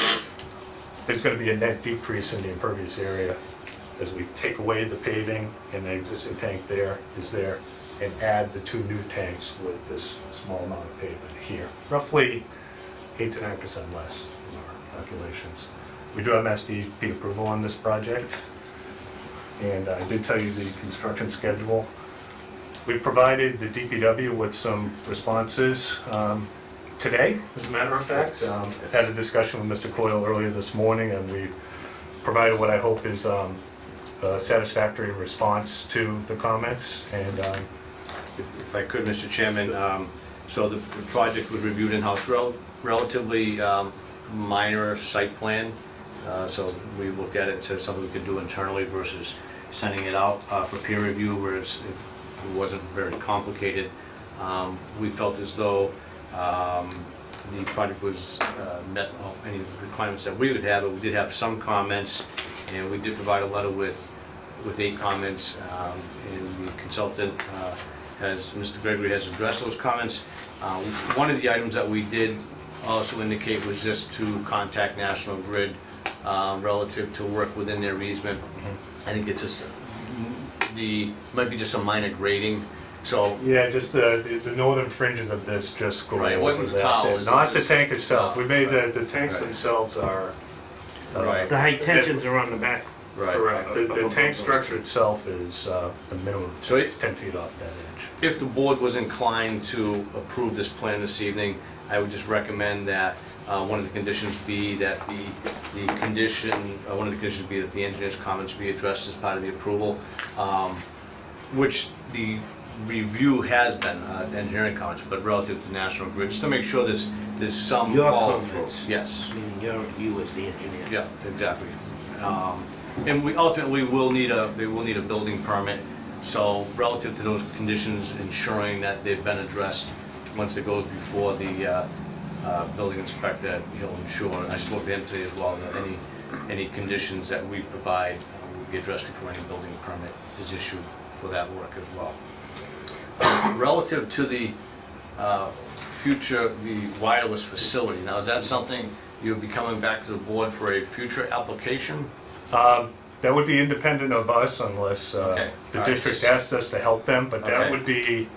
There's going to be a net decrease in the impervious area as we take away the paving and the existing tank there is there and add the two new tanks with this small amount of pavement here. Roughly 8 to 9% less in our calculations. We do have Mass DEP approval on this project, and I did tell you the construction schedule. We've provided the DPW with some responses today, as a matter of fact. Had a discussion with Mr. Coyle earlier this morning, and we've provided what I hope is a satisfactory response to the comments. And If I could, Mr. Chairman, so the project was reviewed in-house, relatively minor site plan. So we looked at it and said something we could do internally versus sending it out for peer review, whereas it wasn't very complicated. We felt as though the project was met any requirements that we would have, but we did have some comments, and we did provide a letter with 8 comments, and the consultant, Mr. Gregory, has addressed those comments. One of the items that we did also indicate was just to contact National Grid relative to work within their easement. I think it's just might be just a minor grading. So yeah, just the northern fringes of this just go right, it over wasn't the that. towers, Not it the was tank itself. We made the tanks Right. themselves are Right. The high tensions are on the back Correct. The tank structure itself is a minimum So of 10 feet off that edge. If the board was inclined to approve this plan this evening, I would just recommend that one of the conditions be that the condition, one of the conditions be that the engineer's comments be addressed as part of the approval, which the review has been, engineering comments, but relative to National Grid, just to make sure there's some Your follow-through. comments. Yes. Meaning you as the engineer. Yeah, exactly. And we ultimately they will need a building permit. So relative to those conditions, ensuring that they've been addressed, once it goes before the building inspector, he'll ensure, and I spoke to him today as well, that any conditions that we provide will be addressed before any building permit is issued for that work as well. Relative to the the wireless facility, now is that something you'll be coming back to the board for a future application? That would be independent of us unless the district asked us to help them, but that would be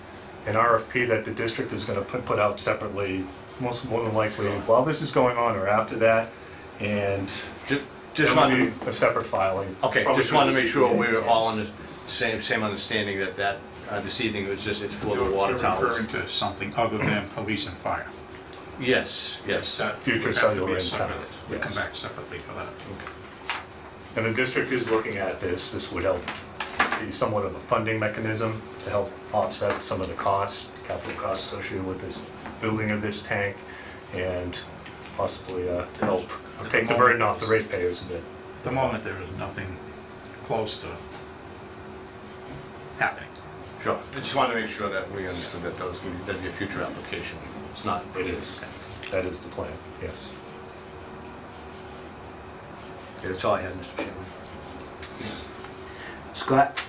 an RFP that the district is going to put out separately, more than likely while this is going on or after that, and just want to be a separate filing. Okay, just wanted to make sure we were all on the same understanding that this evening it's for the water You're towers. referring to something other than police and fire. Yes, yes. That Future would have to cellular be separate. antenna, We come yes. back separately for that. And the district is looking at this. This would help be somewhat of a funding mechanism to help offset some of the costs, capital costs associated with this building of this tank, and possibly help take the burden off the ratepayers a bit. At the moment, there is nothing close to happening. Sure. I just wanted to make sure that we understood that that'd be a future application. It's not. It is. That is the plan, yes. Yeah, that's all I had, Mr. Chairman. Scott?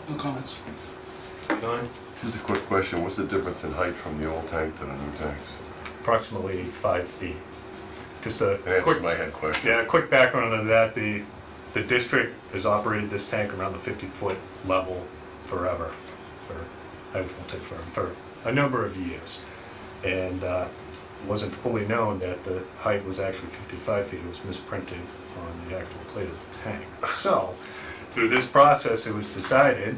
No comments. John? Just a quick question, what's the difference in height from the old tank to the new tanks? Approximately 5 feet. Just a Answer quick, my head question. yeah, a quick background on that. The district has operated this tank around the 50-foot level forever. I won't say forever, for a number of years. And it wasn't fully known that the height was actually 55 feet. It was misprinted on the actual plate of the tank. So, through this process, it was decided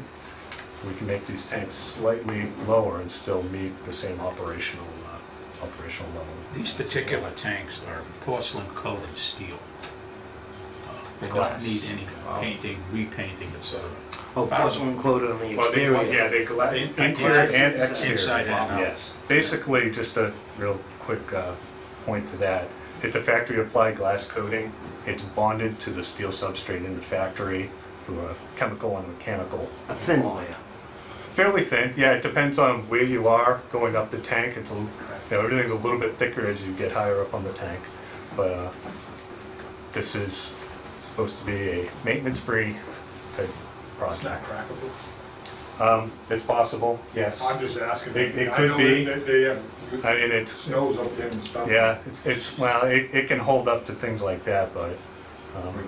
we can make these tanks slightly lower and still meet the same operational level. These particular tanks are porcelain coated steel. They don't Glass. need any painting, repainting, etc. Oh, porcelain coated on the Well, exterior. they interior and exterior. Inside and out. Yes. Basically, just a real quick point to that. It's a factory applied glass coating. It's bonded to the steel substrate in the factory through a chemical and mechanical. A thin layer. Fairly thin. Yeah, it depends on where you are going up the tank. It's everything's a little bit thicker as you get higher up on the tank. But this is supposed to be a maintenance-free type project. It's not crackable. It's possible, yes. I'm just asking. It I could know be. that they have I mean, it's snows up there and stuff. yeah. It can hold up to things like that, but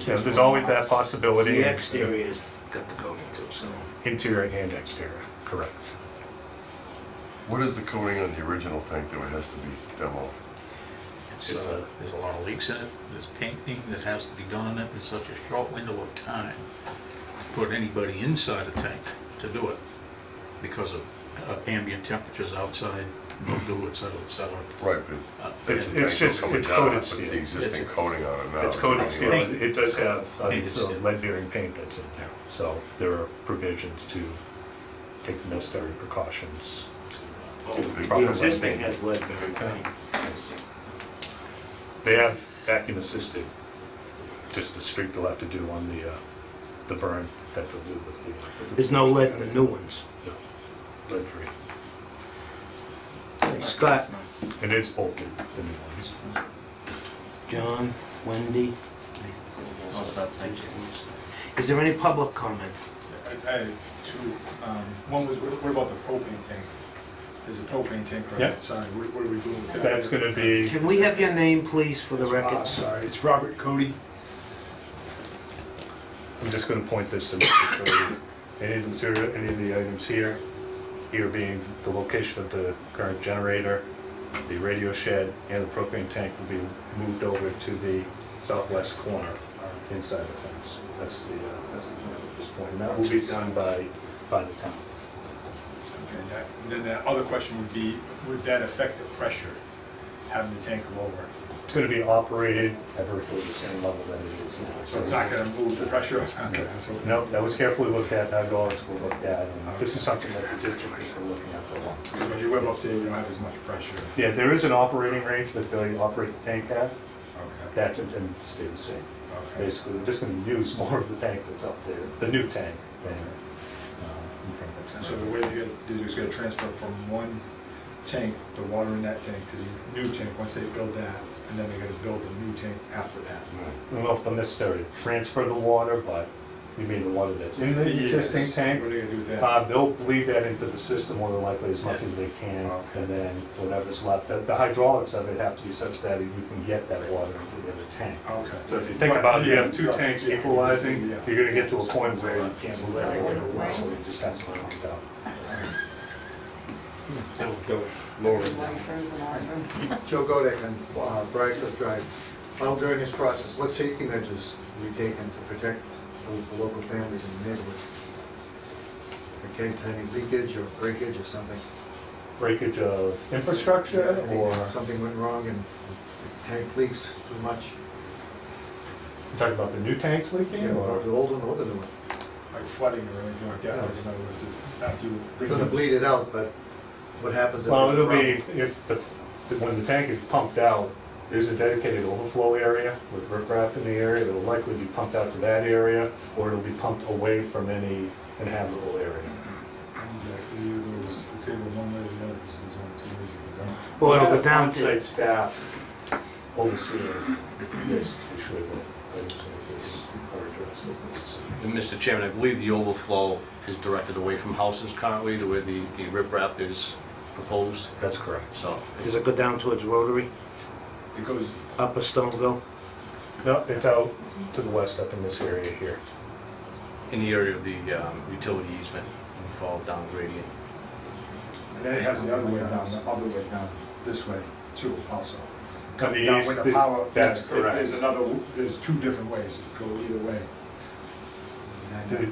there's always that possibility. The exterior's got the coating too, so. Interior and exterior, correct. What is the coating on the original tank that it has to be demo? There's a lot of leaks in it. There's painting that has to be done in it in such a short window of time to put anybody inside a tank to do it because of ambient temperatures outside, mildew, etc., etc. Right, but It's the tank just coming it's down, coated what's steel. the existing coating on it now? It's coated steel. Paint. It does have Painted steel. lead-bearing paint that's in there, so there are provisions to take the necessary precautions. to do proper The existing lead-bearing. has lead-bearing paint. They have vacuum assisted, just the streak they'll have to do on the burn that they'll do with the. There's no lead in the new ones. No, lead free. Scott? It is bolted, the new ones. John? Wendy? Is there any public comment? I had two. One was, what about the propane tank? There's a propane tank right Yep. outside. What are we doing with that? That's going to be, Can we have your name, please, for the record? Sorry, it's Robert Cody. I'm just going to point this to Mr. Cody. Any of the material, any of the items here being the location of the current generator, the radio shed, and the propane tank will be moved over to the southwest corner, inside the fence. That's the plan at this point, and that will be done by the town. Okay, and then the other question would be, would that affect the pressure, having the tank lower? It's going to be operated at virtually the same level that it is now. So it's not going to move the pressure? Okay. No, that was carefully looked at, hydraulics were looked at, and this is something that the district has been looking at for a while. Because when you live up there, you don't have as much pressure. Yeah, there is an operating range that they operate the tank at. Okay. That's intended to stay the same. Okay. Basically, they're just going to use more of the tank that's up there, the new tank, than in front of And it. so the way they're just going to transfer from one tank, the water in that tank, to the new tank once they build that, and then they're going to build a new tank after that. I don't know if they'll necessarily transfer the water, but you mean the water that's in the existing Yes. tank? What are they going to do with that? They'll bleed that into the system more than likely as much as they can, Okay. and then whatever's left, the hydraulics of it have to be such that you can get that water into the other tank. Okay. So if you think about it, you have two tanks equalizing, you're gonna get to a point where you can't move that water away, so it just has to be pumped out. Joe Godek on Briarcliff Drive. During this process, what safety measures have we taken to protect the local families in the neighborhood? In case of any leakage or breakage or something? Breakage of infrastructure, or If something went wrong and the tank leaks too much? you talking about the new tanks leaking, Yeah, or? the old one or the new one? Like flooding or anything like that? Yeah. Like, in other words, after you... They're gonna bleed it out, but what happens if Well, there's a it'll be, problem? when the tank is pumped out, there's a dedicated overflow area with riprap in the area. It'll likely be pumped out to that area, or it'll be pumped away from any inhabitable area. Exactly, it's either one way or the other, so there's only two ways you can go. Well, it'll go We'll down have to, on-site staff overseeing this issue of items like this are addressed if necessary. And Mr. Chairman, I believe the overflow is directed away from houses currently to where the riprap is proposed. That's correct. So, does it go down towards Rotary, It goes, Upper Stoneville? No, it's out to the west, up in this area here. in the area of the utility easement, we fall down gradient. and then it has the other way down, this way too also. On the Coming down east, with the power. that's correct. There's two different ways to go either way.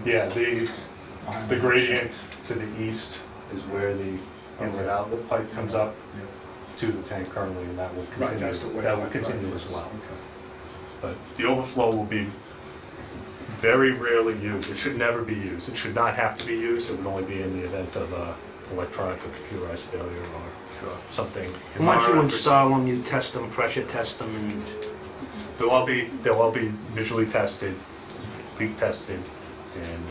Yeah, the gradient to the east is where the inlet outlet pipe comes up to the tank currently, and that will Right, continue, that's the way. that will continue as well. Okay. But the overflow will be very rarely used. It should never be used. It should not have to be used. It would only be in the event of electronic or computerized failure or something. Once you install them, you test them, pressure test them, and They'll all be visually tested, leak tested, and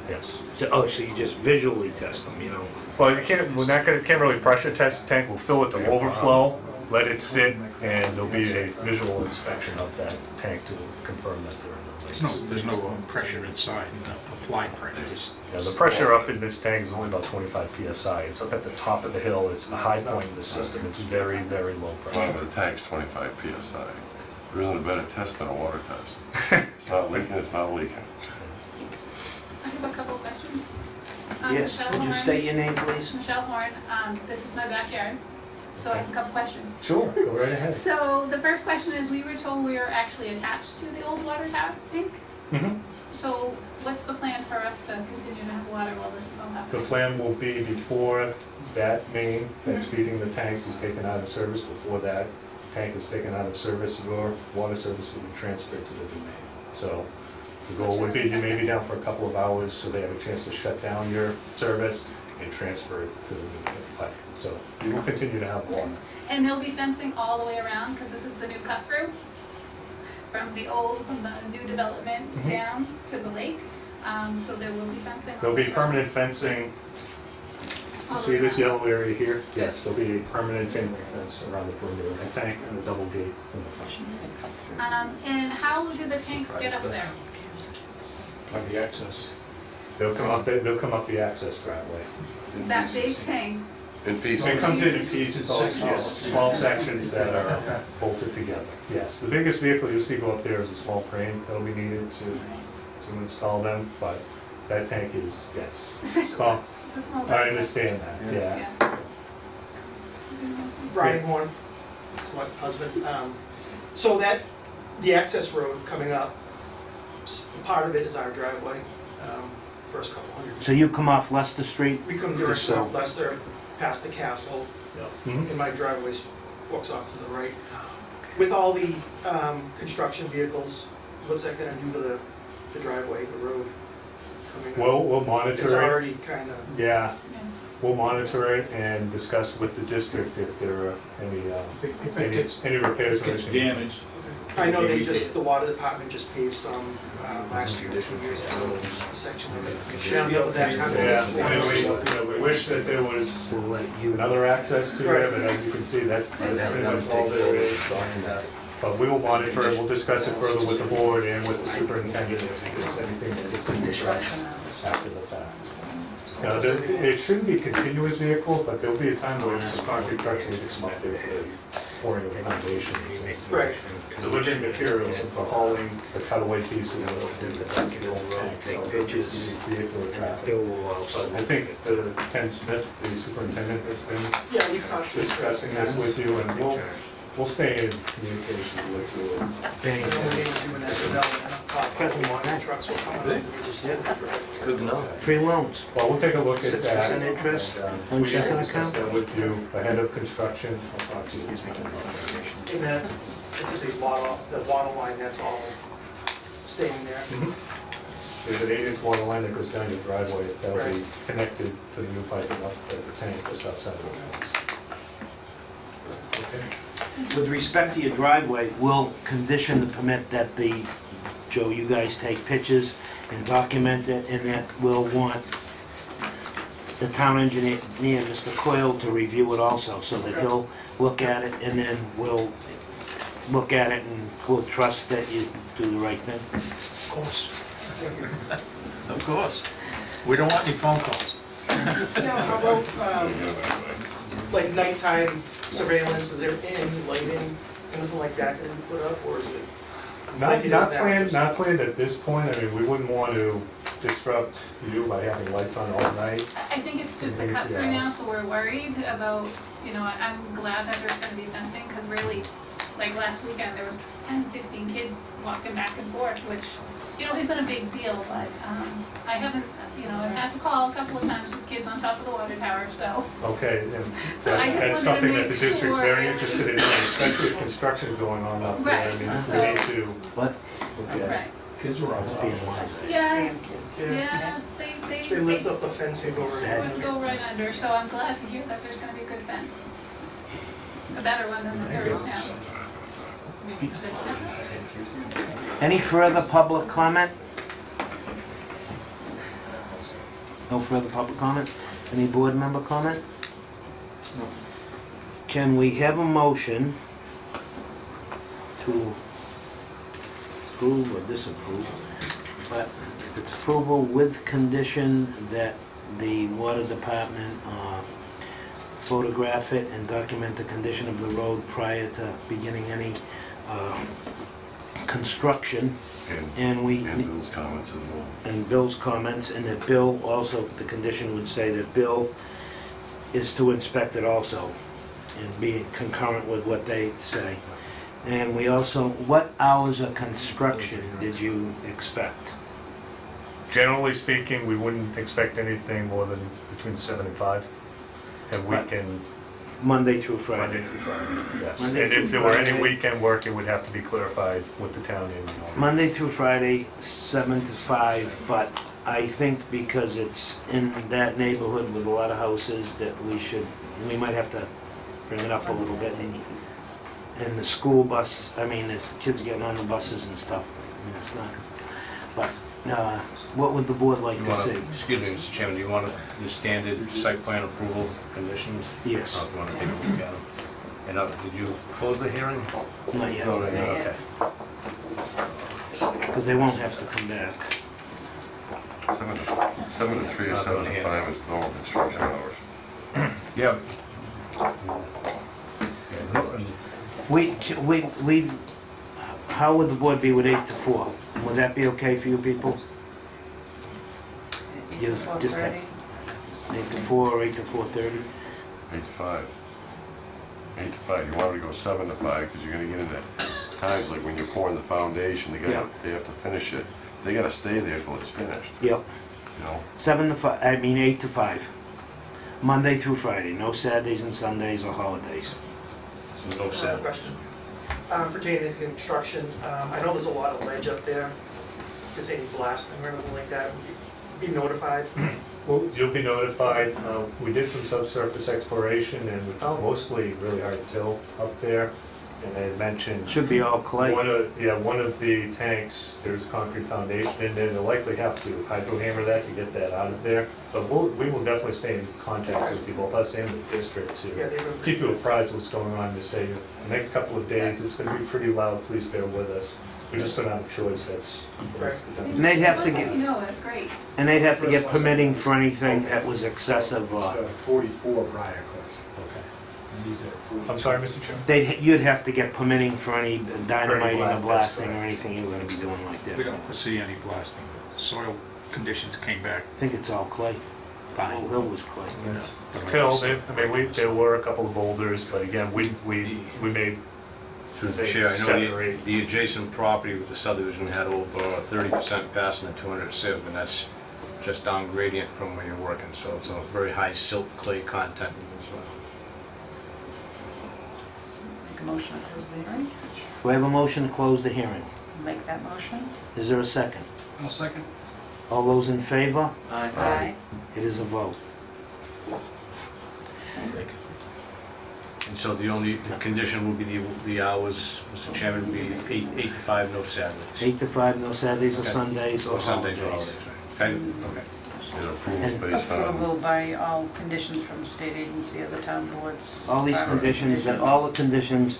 yes. so you just visually test them, you know? Well, can't really pressure test the tank. We'll fill it to overflow, let it sit, and there'll be a visual inspection of that tank to confirm that there are no leaks. There's no pressure inside, applied pressure. Yeah, the pressure up in this tank is only about 25 psi. It's up at the top of the hill. It's the high point of the system. It's very, very low Well, pressure. but the tank's 25 psi. There isn't a better test than a water test. It's not leaking, it's not leaking. I have a couple questions. Yes, Michelle could you Horn. state your name, please? Michelle Horn. This is my backyard, so I have a couple questions. Sure, go right ahead. So the first question is, we were told we were actually attached to the old water tank. Mhm. So what's the plan for us to continue to have water while this is all The happening? plan will be before that main that's feeding the tanks is taken out of service, before that tank is taken out of service, your water service will be transferred to the new main. So the goal would be you may be down for a couple of hours so they have a chance to shut down your service and transfer it to the new pipe. So you will continue to have water. And there'll be fencing all the way around, because this is the new cut through from the new development Mhm. down to the lake. So there will be fencing. all There'll the be way around. permanent fencing. All the See way this around. yellow area here? Yes, there'll be a permanent chain link fence around the perimeter of the tank and a double gate in the front. And how do the tanks get up there? On the access. They'll come up the access driveway. That big tank? In pieces. It comes in pieces, small sections that are bolted together. Yes, the biggest vehicle you'll see go up there is a small crane that'll be needed to install them, but that tank is, yes, small. The small I tank. understand that, yeah. Brian Yes. Horn, it's my husband. So the access road coming up, Part of it is our driveway, first couple hundred. So you come off Leicester Street? We come Just directly so- off Leicester, past the castle, Mhm. and my driveway forks off to the right. With all the construction vehicles, what's that gonna do to the driveway, the road coming up? We'll monitor It's it. already kind of, Yeah, we'll monitor it and discuss with the district if there are any repairs or It's issues. damaged. I know the water department just paved some last year, 2 years ago, a section of it. Down the other that kind of- Yeah, and we wish that there was another access to it, but as you can see, that's pretty much all there is. But we will monitor it, we'll discuss it further with the board and with the superintendent if there's anything that needs to be addressed after the fact. Now, it shouldn't be continuous vehicles, but there'll be a time where it's concrete trucks need to come up there for pouring the foundation. Right. Delivering materials and for hauling the cutaway pieces of the tank, so it just vehicular traffic. But I think Ken Smith, the superintendent, has been Yeah, we talked discussing this with you, and we'll stay in communication with you. You know, when they were doing that development, trucks were coming up. Good to know. Free loans. Well, we'll take a look at that. 6% interest and, on we checking can discuss account? that with you ahead of construction. I'll talk to you. And that, it's a big water, the water line, that's all staying there. There's an 8-inch water line that goes down your driveway. That'll be Right. connected to the new piping up at the tank just outside of the fence. Okay. With respect to your driveway, we'll condition the permit that Joe, you guys take pictures and document it, and that we'll want the town engineer, Mr. Coyle, to review it also, so that he'll look at it, and then we'll look at it, and we'll trust that you do the right thing. Of course. Of course. We don't want any phone calls. Now, how about, like nighttime surveillance, is there any lighting, anything like that that we put up, or is it? like it is now, just- Not planned at this point. I mean, we wouldn't want to disrupt you by having lights on all night. I think it's just the cut through now, so we're worried about, you know, I'm glad that there's gonna be fencing, because really, like last weekend, there was 10, 15 kids walking back and forth, which, you know, isn't a big deal, but I haven't, you know, I've had to call a couple of times with kids on top of the water tower, so. Okay, and So I just that's wanted to something that the make district's very sure- interested in, especially with construction going on up there. I Right, mean, so- we need to. What? Right. Kids are on Yes, Yeah. yes, They lift up the fence and go right would go right under, so I'm glad to hear that there's gonna be a good fence. A better one than there is now. Any further public comment? No further public comment? Any board member comment? No. Can we have a motion to approve or disapprove? But it's approval with condition that the water department photograph it and document the condition of the road prior to beginning any construction. And Bill's comments as well. And Bill's comments, and that Bill also, the condition would say that Bill is to inspect it also and be concurrent with what they say. And we also, what hours of construction did you expect? Generally speaking, we wouldn't expect anything more than between 7 and 5. And weekend, Monday through Friday? Monday through Friday, yes. Monday And through if there were any Friday. weekend work, it would have to be clarified with the town engineer. Monday through Friday, 7 to 5, but I think because it's in that neighborhood with a lot of houses that we might have to bring it up a little bit. And the school bus, I mean, there's kids getting on the buses and stuff. I mean, it's not, but what would the board like You to want see? to, excuse me, Mr. Chairman, do you want the standard site plan approval conditions? Yes. Or do you want to take a look at them? And did you close the hearing? Not yet. No, not yet. Okay. Because they won't have to come back. 7 to 3 or 7 to 5 is normal construction hours. Yeah. How would the board be with 8 to 4? Would that be okay for you people? Just have 8 to 4 or 8 to 4:30? 8 to 5. 8 to 5. You want to go 7 to 5 because you're going to get into times like when you're pouring the foundation, they have to finish it. they gotta stay there till it's finished, Yep. you know? 8 to 5. Monday through Friday, no Saturdays and Sundays or holidays. So no Another Saturday. question pertaining to construction. I know there's a lot of ledge up there. If there's any blasting or anything like that, would you be notified? Well, you'll be notified. We did some subsurface exploration and we found mostly really hard till up there. And I mentioned. Should be all clay. One of the tanks, there's concrete foundation in there. They'll likely have to hydro hammer that to get that out of there. But we will definitely stay in contact with you, both us and the district, Yeah, to they were- keep you apprised of what's going on. To say the next couple of days, it's going to be pretty loud. Please bear with us. We just don't have a choice. That's. And they'd have to get, No, that's great. and they'd have to get permitting for anything that was excessive or. 44 Briarcliff. Okay. And he's at 40. I'm sorry, Mr. Chairman. You'd have to get permitting for any dynamiting or That's blasting or correct. anything you were gonna be doing like We that. don't foresee any blasting. Soil conditions came back I think it's all clay. The whole fine. hill was clay. It's till, there were a couple of boulders, but again, we made. Through the chair, I know the adjacent property with the subdivision had over 30% passing the 200 sieve, and that's just down gradient from where you're working, so it's a very high silt clay content in the soil. Make a motion to close the hearing. We have a motion to close the hearing. Make that motion. Is there a second? I'll second. All those in favor? Aye. It is a vote. And so the only condition will be the hours, Mr. Chairman, will be 8 to 5, no Saturdays. 8 to 5, no Saturdays or Okay. Sundays or Or Sundays or holidays. holidays, right? Okay. And approvals based Approval on, by all conditions from state agency of the town boards. All these Bylaws, conditions, all the conditions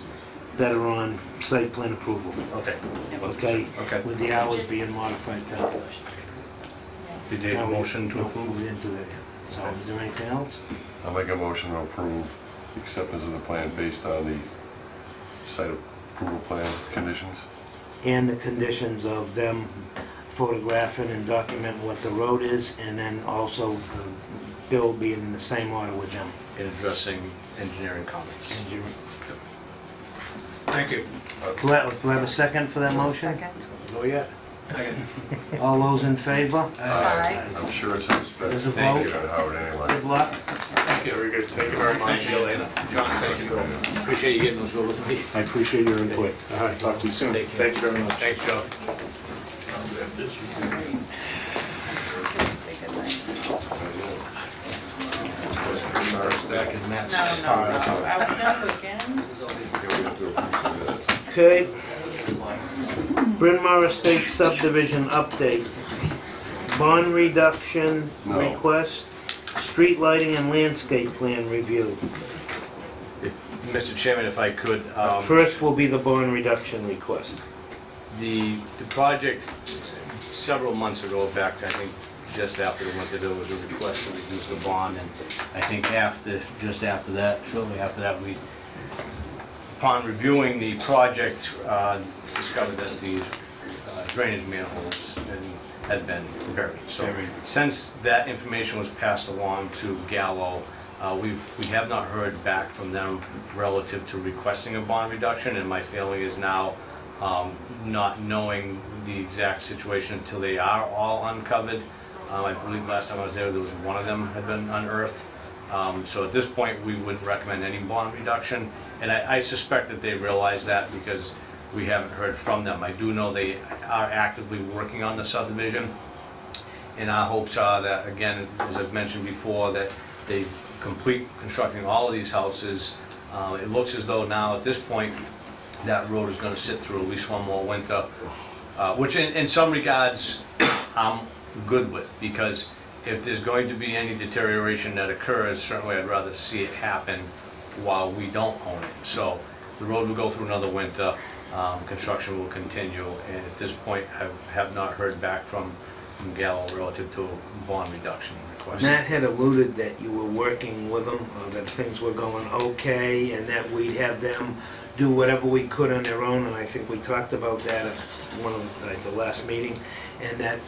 that are on site plan approval, Okay. okay? Okay. With the hours being modified to. Did you have a motion to No, approve? we didn't do that yet. So is there anything else? I'll make a motion to approve the acceptance of the plan based on the site approval plan conditions. And the conditions of them photographing and documenting what the road is, and then also Bill being in the same order with them. In addressing engineering comments. And you- Thank you. Do I have a second for that motion? Second. Go yet. All those in favor? Aye. I'm sure it's a spec. There's a Thank vote. you, Howard, anyway. Good luck. Thank you. Very good. Thank you very much. Thank you, Elena. John, thank you. Appreciate you getting those over to me. I appreciate your input. All right, talk to you soon. Take care. Thank you very much. Thanks, Joe. Say goodnight. Back in Matt's. No. Are we done again? Okay. Bryn Mawr Estates subdivision update. Bond reduction No. request, street lighting and landscape plan review. Mr. Chairman, if I could, First will be the bond reduction request. the project, several months ago, back, I think, just after the winter, there was a request to reduce the bond, and I think just after that, shortly after that, we, upon reviewing the project, discovered that the drainage manholes had been buried. So since that information was passed along to Gallo, we have not heard back from them relative to requesting a bond reduction, and my feeling is now, not knowing the exact situation until they are all uncovered. I believe last time I was there was one of them had been unearthed. So at this point, we wouldn't recommend any bond reduction, and I suspect that they realize that because we haven't heard from them. I do know they are actively working on the subdivision, and our hopes are that, again, as I've mentioned before, that they complete constructing all of these houses. It looks as though now, at this point, that road is going to sit through at least one more winter, which in some regards, I'm good with, because if there's going to be any deterioration that occurs, certainly I'd rather see it happen while we don't own it. So the road will go through another winter, construction will continue, and at this point, I have not heard back from Gallo relative to a bond reduction request. Matt had alluded that you were working with them, that things were going okay, and that we'd have them do whatever we could on their own, and I think we talked about that at one of the last meeting, and that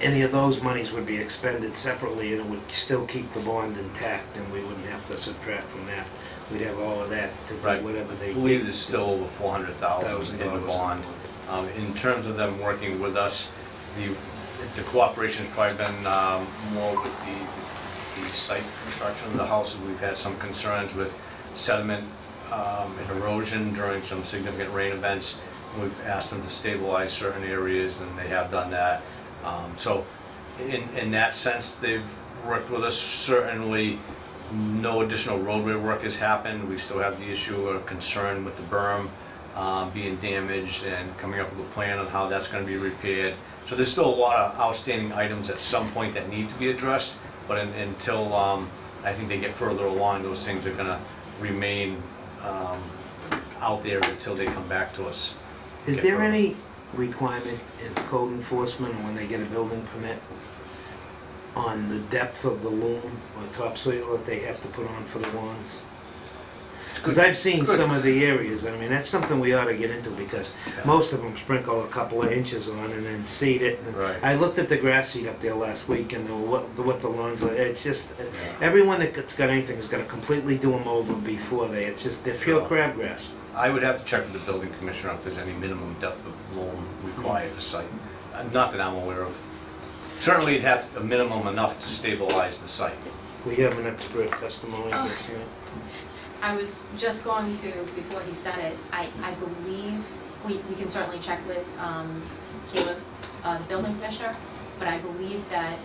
any of those monies would be expended separately, and it would still keep the bond intact, and we wouldn't have to subtract from that. We'd have all of that to do Right. whatever they I believe did. there's still over $400,000 in the bond. In terms of them working with us, the cooperation's probably been more with the site construction of the houses. We've had some concerns with sediment and erosion during some significant rain events. We've asked them to stabilize certain areas, and they have done that. So in that sense, they've worked with us. Certainly, no additional roadway work has happened. We still have the issue or concern with the berm being damaged and coming up with a plan on how that's going to be repaired. So there's still a lot of outstanding items at some point that need to be addressed, but until I think they get further along, those things are going to remain out there until they come back to us. Is there any requirement in code enforcement when they get a building permit on the depth of the loam or topsoil that they have to put on for the lawns? Because I've seen some of the areas, I mean, that's something we ought to get into, because most of them sprinkle a couple of inches on and then seed it. And Right. I looked at the grass seed up there last week and what the lawns are, it's just, everyone that's got anything is gonna completely do them over before they're pure crabgrass. I would have to check with the building commissioner if there's any minimum depth of loam required at the site. Not that I'm aware of. Certainly it'd have a minimum enough to stabilize the site. We have an expert testimony on this, I was just going to, before he said it, I believe, we can certainly check with Caleb, the building commissioner, but I believe that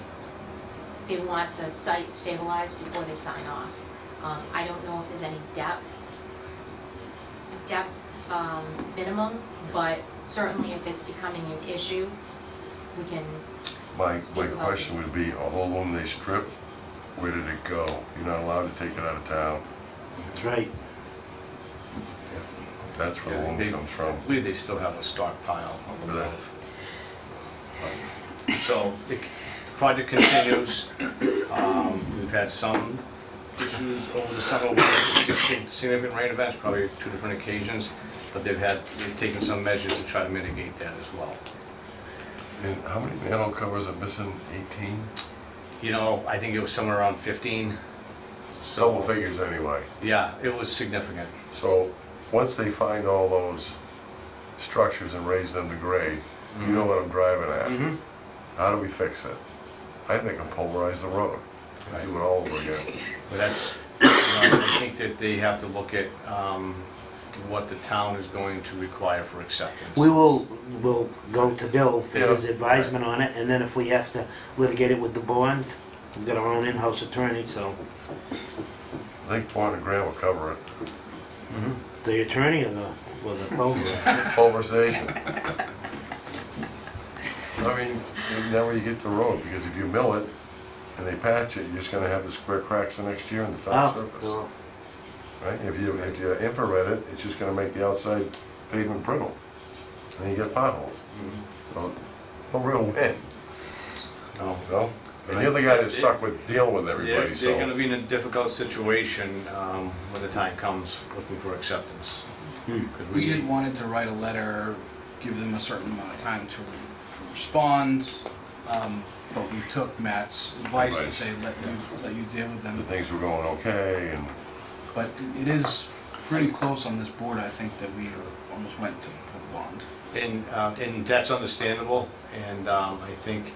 they want the site stabilized before they sign off. I don't know if there's any depth minimum, but certainly if it's becoming an issue, we can. My question would be, all the loam they strip, where did it go? You're not allowed to take it out of town. That's right. That's where the loam comes from. I believe they still have a stockpile of Really? loam. So the project continues. We've had some issues over the summer with significant rain events, probably 2 different occasions, but they've taken some measures to try to mitigate that as well. And how many manhole covers are missing? 18? You know, I think it was somewhere around 15. Double figures anyway. Yeah, it was significant. So once they find all those structures and raise them to grade, you know what I'm driving at. How do we fix it? I think I'm pulverize the road. Do it all over again. But that's, I think that they have to look at what the town is going to require for acceptance. We'll go to Bill for his advisement on it, and then if we have to litigate it with the bond, we've got our own in-house attorney, so. I think 400 grand will cover it. The attorney or the pulverization? Pulverization. I mean, now where you get the road, because if you mill it and they patch it, you're just gonna have the square cracks the next year in the top surface. Right? If you infrared it, it's just gonna make the outside pavement brittle. And you get potholes. So, no real win. No? And you're the guy that's stuck with dealing with everybody, so. They're going to be in a difficult situation when the time comes looking for acceptance. We had wanted to write a letter, give them a certain amount of time to respond, but we took Matt's advice to say let you deal with them. Things were going okay, and. But it is pretty close on this board, I think, that we almost went to a bond. And that's understandable, and I think,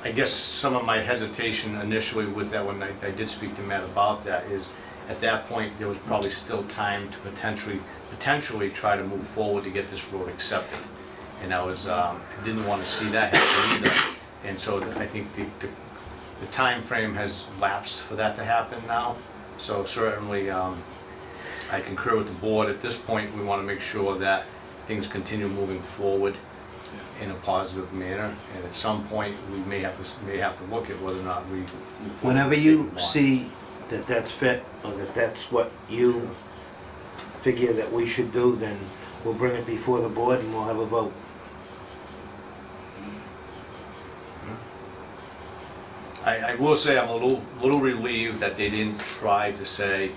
I guess some of my hesitation initially with that, when I did speak to Matt about that, is at that point there was probably still time to potentially try to move forward to get this road accepted. And I didn't want to see that happen either. And so I think the time frame has lapsed for that to happen now. So certainly I concur with the board. At this point, we want to make sure that things continue moving forward in a positive manner, and at some point we may have to look at whether or not we move forward. Whenever you see that that's fit, or that that's what you figure that we should do, then we'll bring it before the board and we'll have a vote. I will say I'm a little relieved that they didn't try to say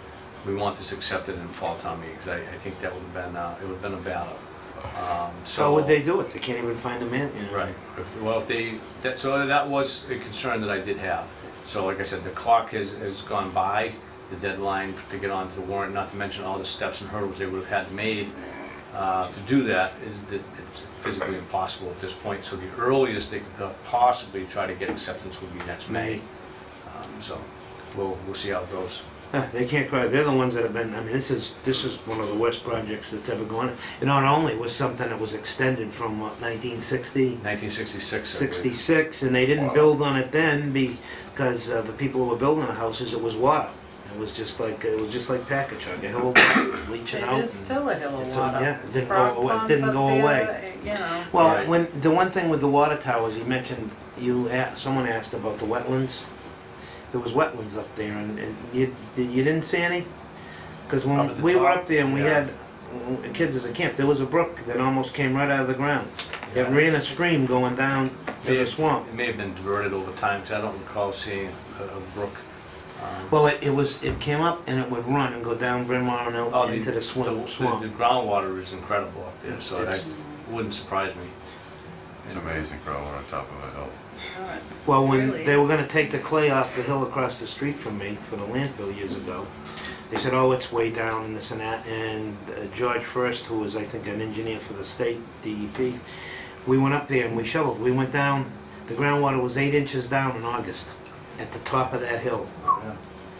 we want this accepted in fall town meeting, because I think that would have been a battle. So would they do it? They can't even find a man. You know? Right. So that was a concern that I did have. So like I said, the clock has gone by, the deadline to get onto the warrant, not to mention all the steps and hurdles they would have had made To do that it's physically impossible at this point, so the earliest they could possibly try to get acceptance would be next May. So we'll see how it goes. They can't cry. They're the ones that have been, I mean, this is one of the worst projects that's ever gone. It not only was something that was extended from, what, 1960? 1966. 66, and they didn't build on it then because the people who were building the houses, it was water. It was just like Packagug, a hill of water was leaching out. It is still a hill of It's water. yeah, it didn't Frog go away. It ponds didn't up go there, away. You know. Well, Right. when the one thing with the water towers, you mentioned someone asked about the wetlands. There was wetlands up there, and you didn't see any? Because Up when at the we were top? up there and we Yeah. had kids as a camp, there was a brook that almost came right out of the ground. It ran a stream going down to the swamp. It may have been diverted over time, because I don't recall seeing a brook. Well, it came up and it would run and go down Bryn Mawr and out into the swamp. The groundwater is incredible up there, so that wouldn't surprise me. It's amazing, growing on top of a hill. Well, when Really? they were going to take the clay off the hill across the street from me for the landfill years ago, they said, oh, it's way down and this and that. And George First, who was, I think, an engineer for the state DEP, we went up there and we shoveled. We went down, the groundwater was 8 inches down in August at the top of that hill.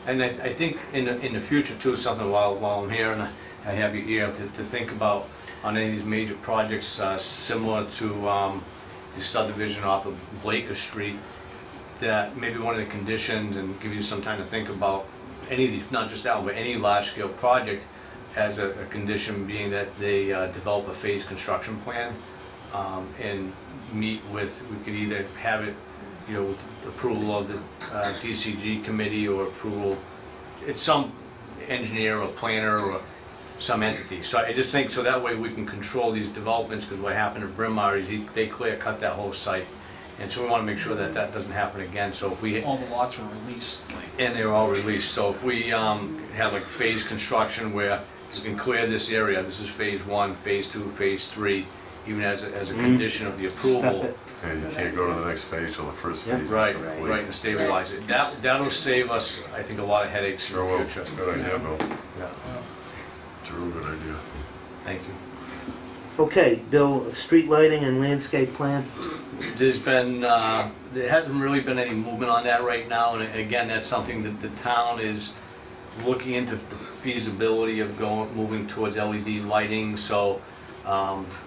And I think in the future too, something while I'm here and I have you here to think about on any of these major projects similar to the subdivision off of Blaker Street, that maybe one of the conditions, and give you some time to think about any of these, not just that one, but any large-scale project has a condition being that they develop a phased construction plan and meet with, we could either have it, you know, with approval of the DCG committee or approval, it's some engineer or planner or some entity. So I just think, so that way we can control these developments, because what happened at Bryn Mawr is they clear cut that whole site. And so we want to make sure that that doesn't happen again. So if we... All the lots were released, like... And they're all released. So if we have like phase construction where you can clear this area, this is phase 1, phase 2, phase 3, even as a condition of the approval. And you can't go to the next phase till the first phase is Right, complete. right, and stabilize it. That'll save us, I think, a lot of headaches in Sure the will. future. Good idea, Bill. Yeah. It's a real good idea. Thank you. Okay, Bill, street lighting and landscape plan? There's been, there hasn't really been any movement on that right now, and again, that's something that the town is looking into the feasibility of moving towards LED lighting, so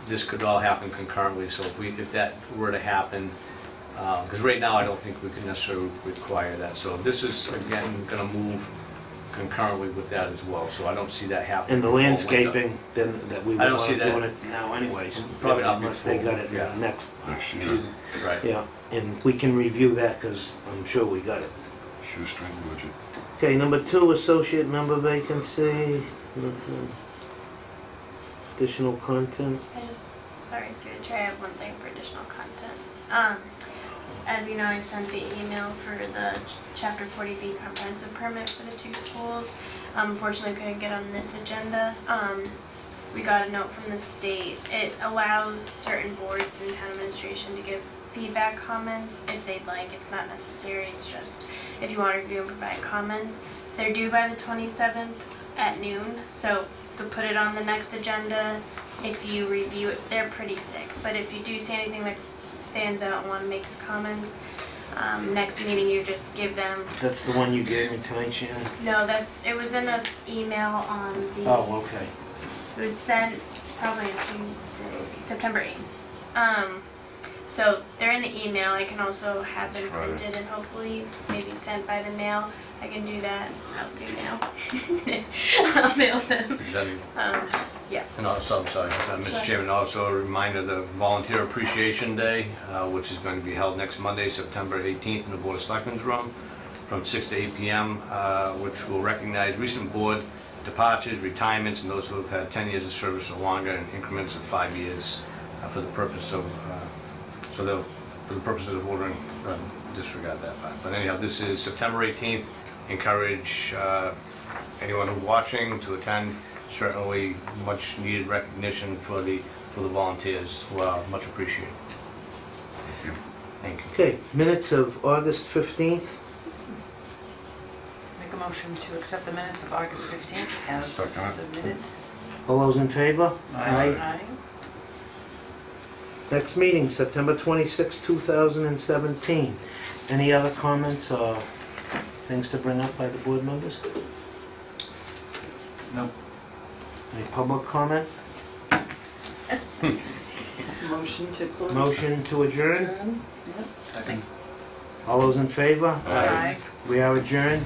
this could all happen concurrently. So if that were to happen, because right now I don't think we can necessarily require that. So this is, again, going to move concurrently with that as well, so I don't see that happening. And the before winter. landscaping, then that we I don't want see to that. doing it now anyways. Probably not unless they before, got it yeah. next. Next year. Right. Yeah, and we can review that because I'm sure we got it. Shoestring budget. Okay, number 2, associate member vacancy. Nothing. Additional content. Sorry, through the chair, I have one thing for additional content. As you know, I sent the email for the Chapter 40B comprehensive permit for the 2 schools. Unfortunately, couldn't get on this agenda. We got a note from the state. It allows certain boards and town administration to give feedback comments if they'd like. It's not necessary, it's just if you want to review and provide comments. They're due by the 27th at noon, so you could put it on the next agenda. If you review it, they're pretty thick, but if you do see anything that stands out and want to make some comments, next meeting you just give them. That's the one you gave me tonight, Shannon? No, it was in an email on the. Oh, okay. It was sent probably on Tuesday, September 8th. So they're in the email. I can also have them printed and hopefully maybe sent by the mail. I can do that. I'll do mail. I'll mail them. Yeah. And also, I'm sorry, Mr. Chairman, also a reminder, the Volunteer Appreciation Day, which is going to be held next Monday, September 18th in the Board of Selectmen's room from 6 to 8 p.m., which will recognize recent board departures, retirements, and those who have had 10 years of service or longer in increments of 5 years for the purpose of, for the purpose of ordering, disregard that part. But anyhow, this is September 18th. Encourage anyone who's watching to attend. Certainly much needed recognition for the volunteers who are much appreciated. Thank you. Thank you. Okay, minutes of August 15th. Make a motion to accept the minutes of August 15th as Second. submitted. All those in favor? Aye. Next meeting, September 26, 2017. Any other comments or things to bring up by the board members? No. Any public comment? Motion to close. Motion to adjourn? Yep. All those in favor? Aye. We are adjourned.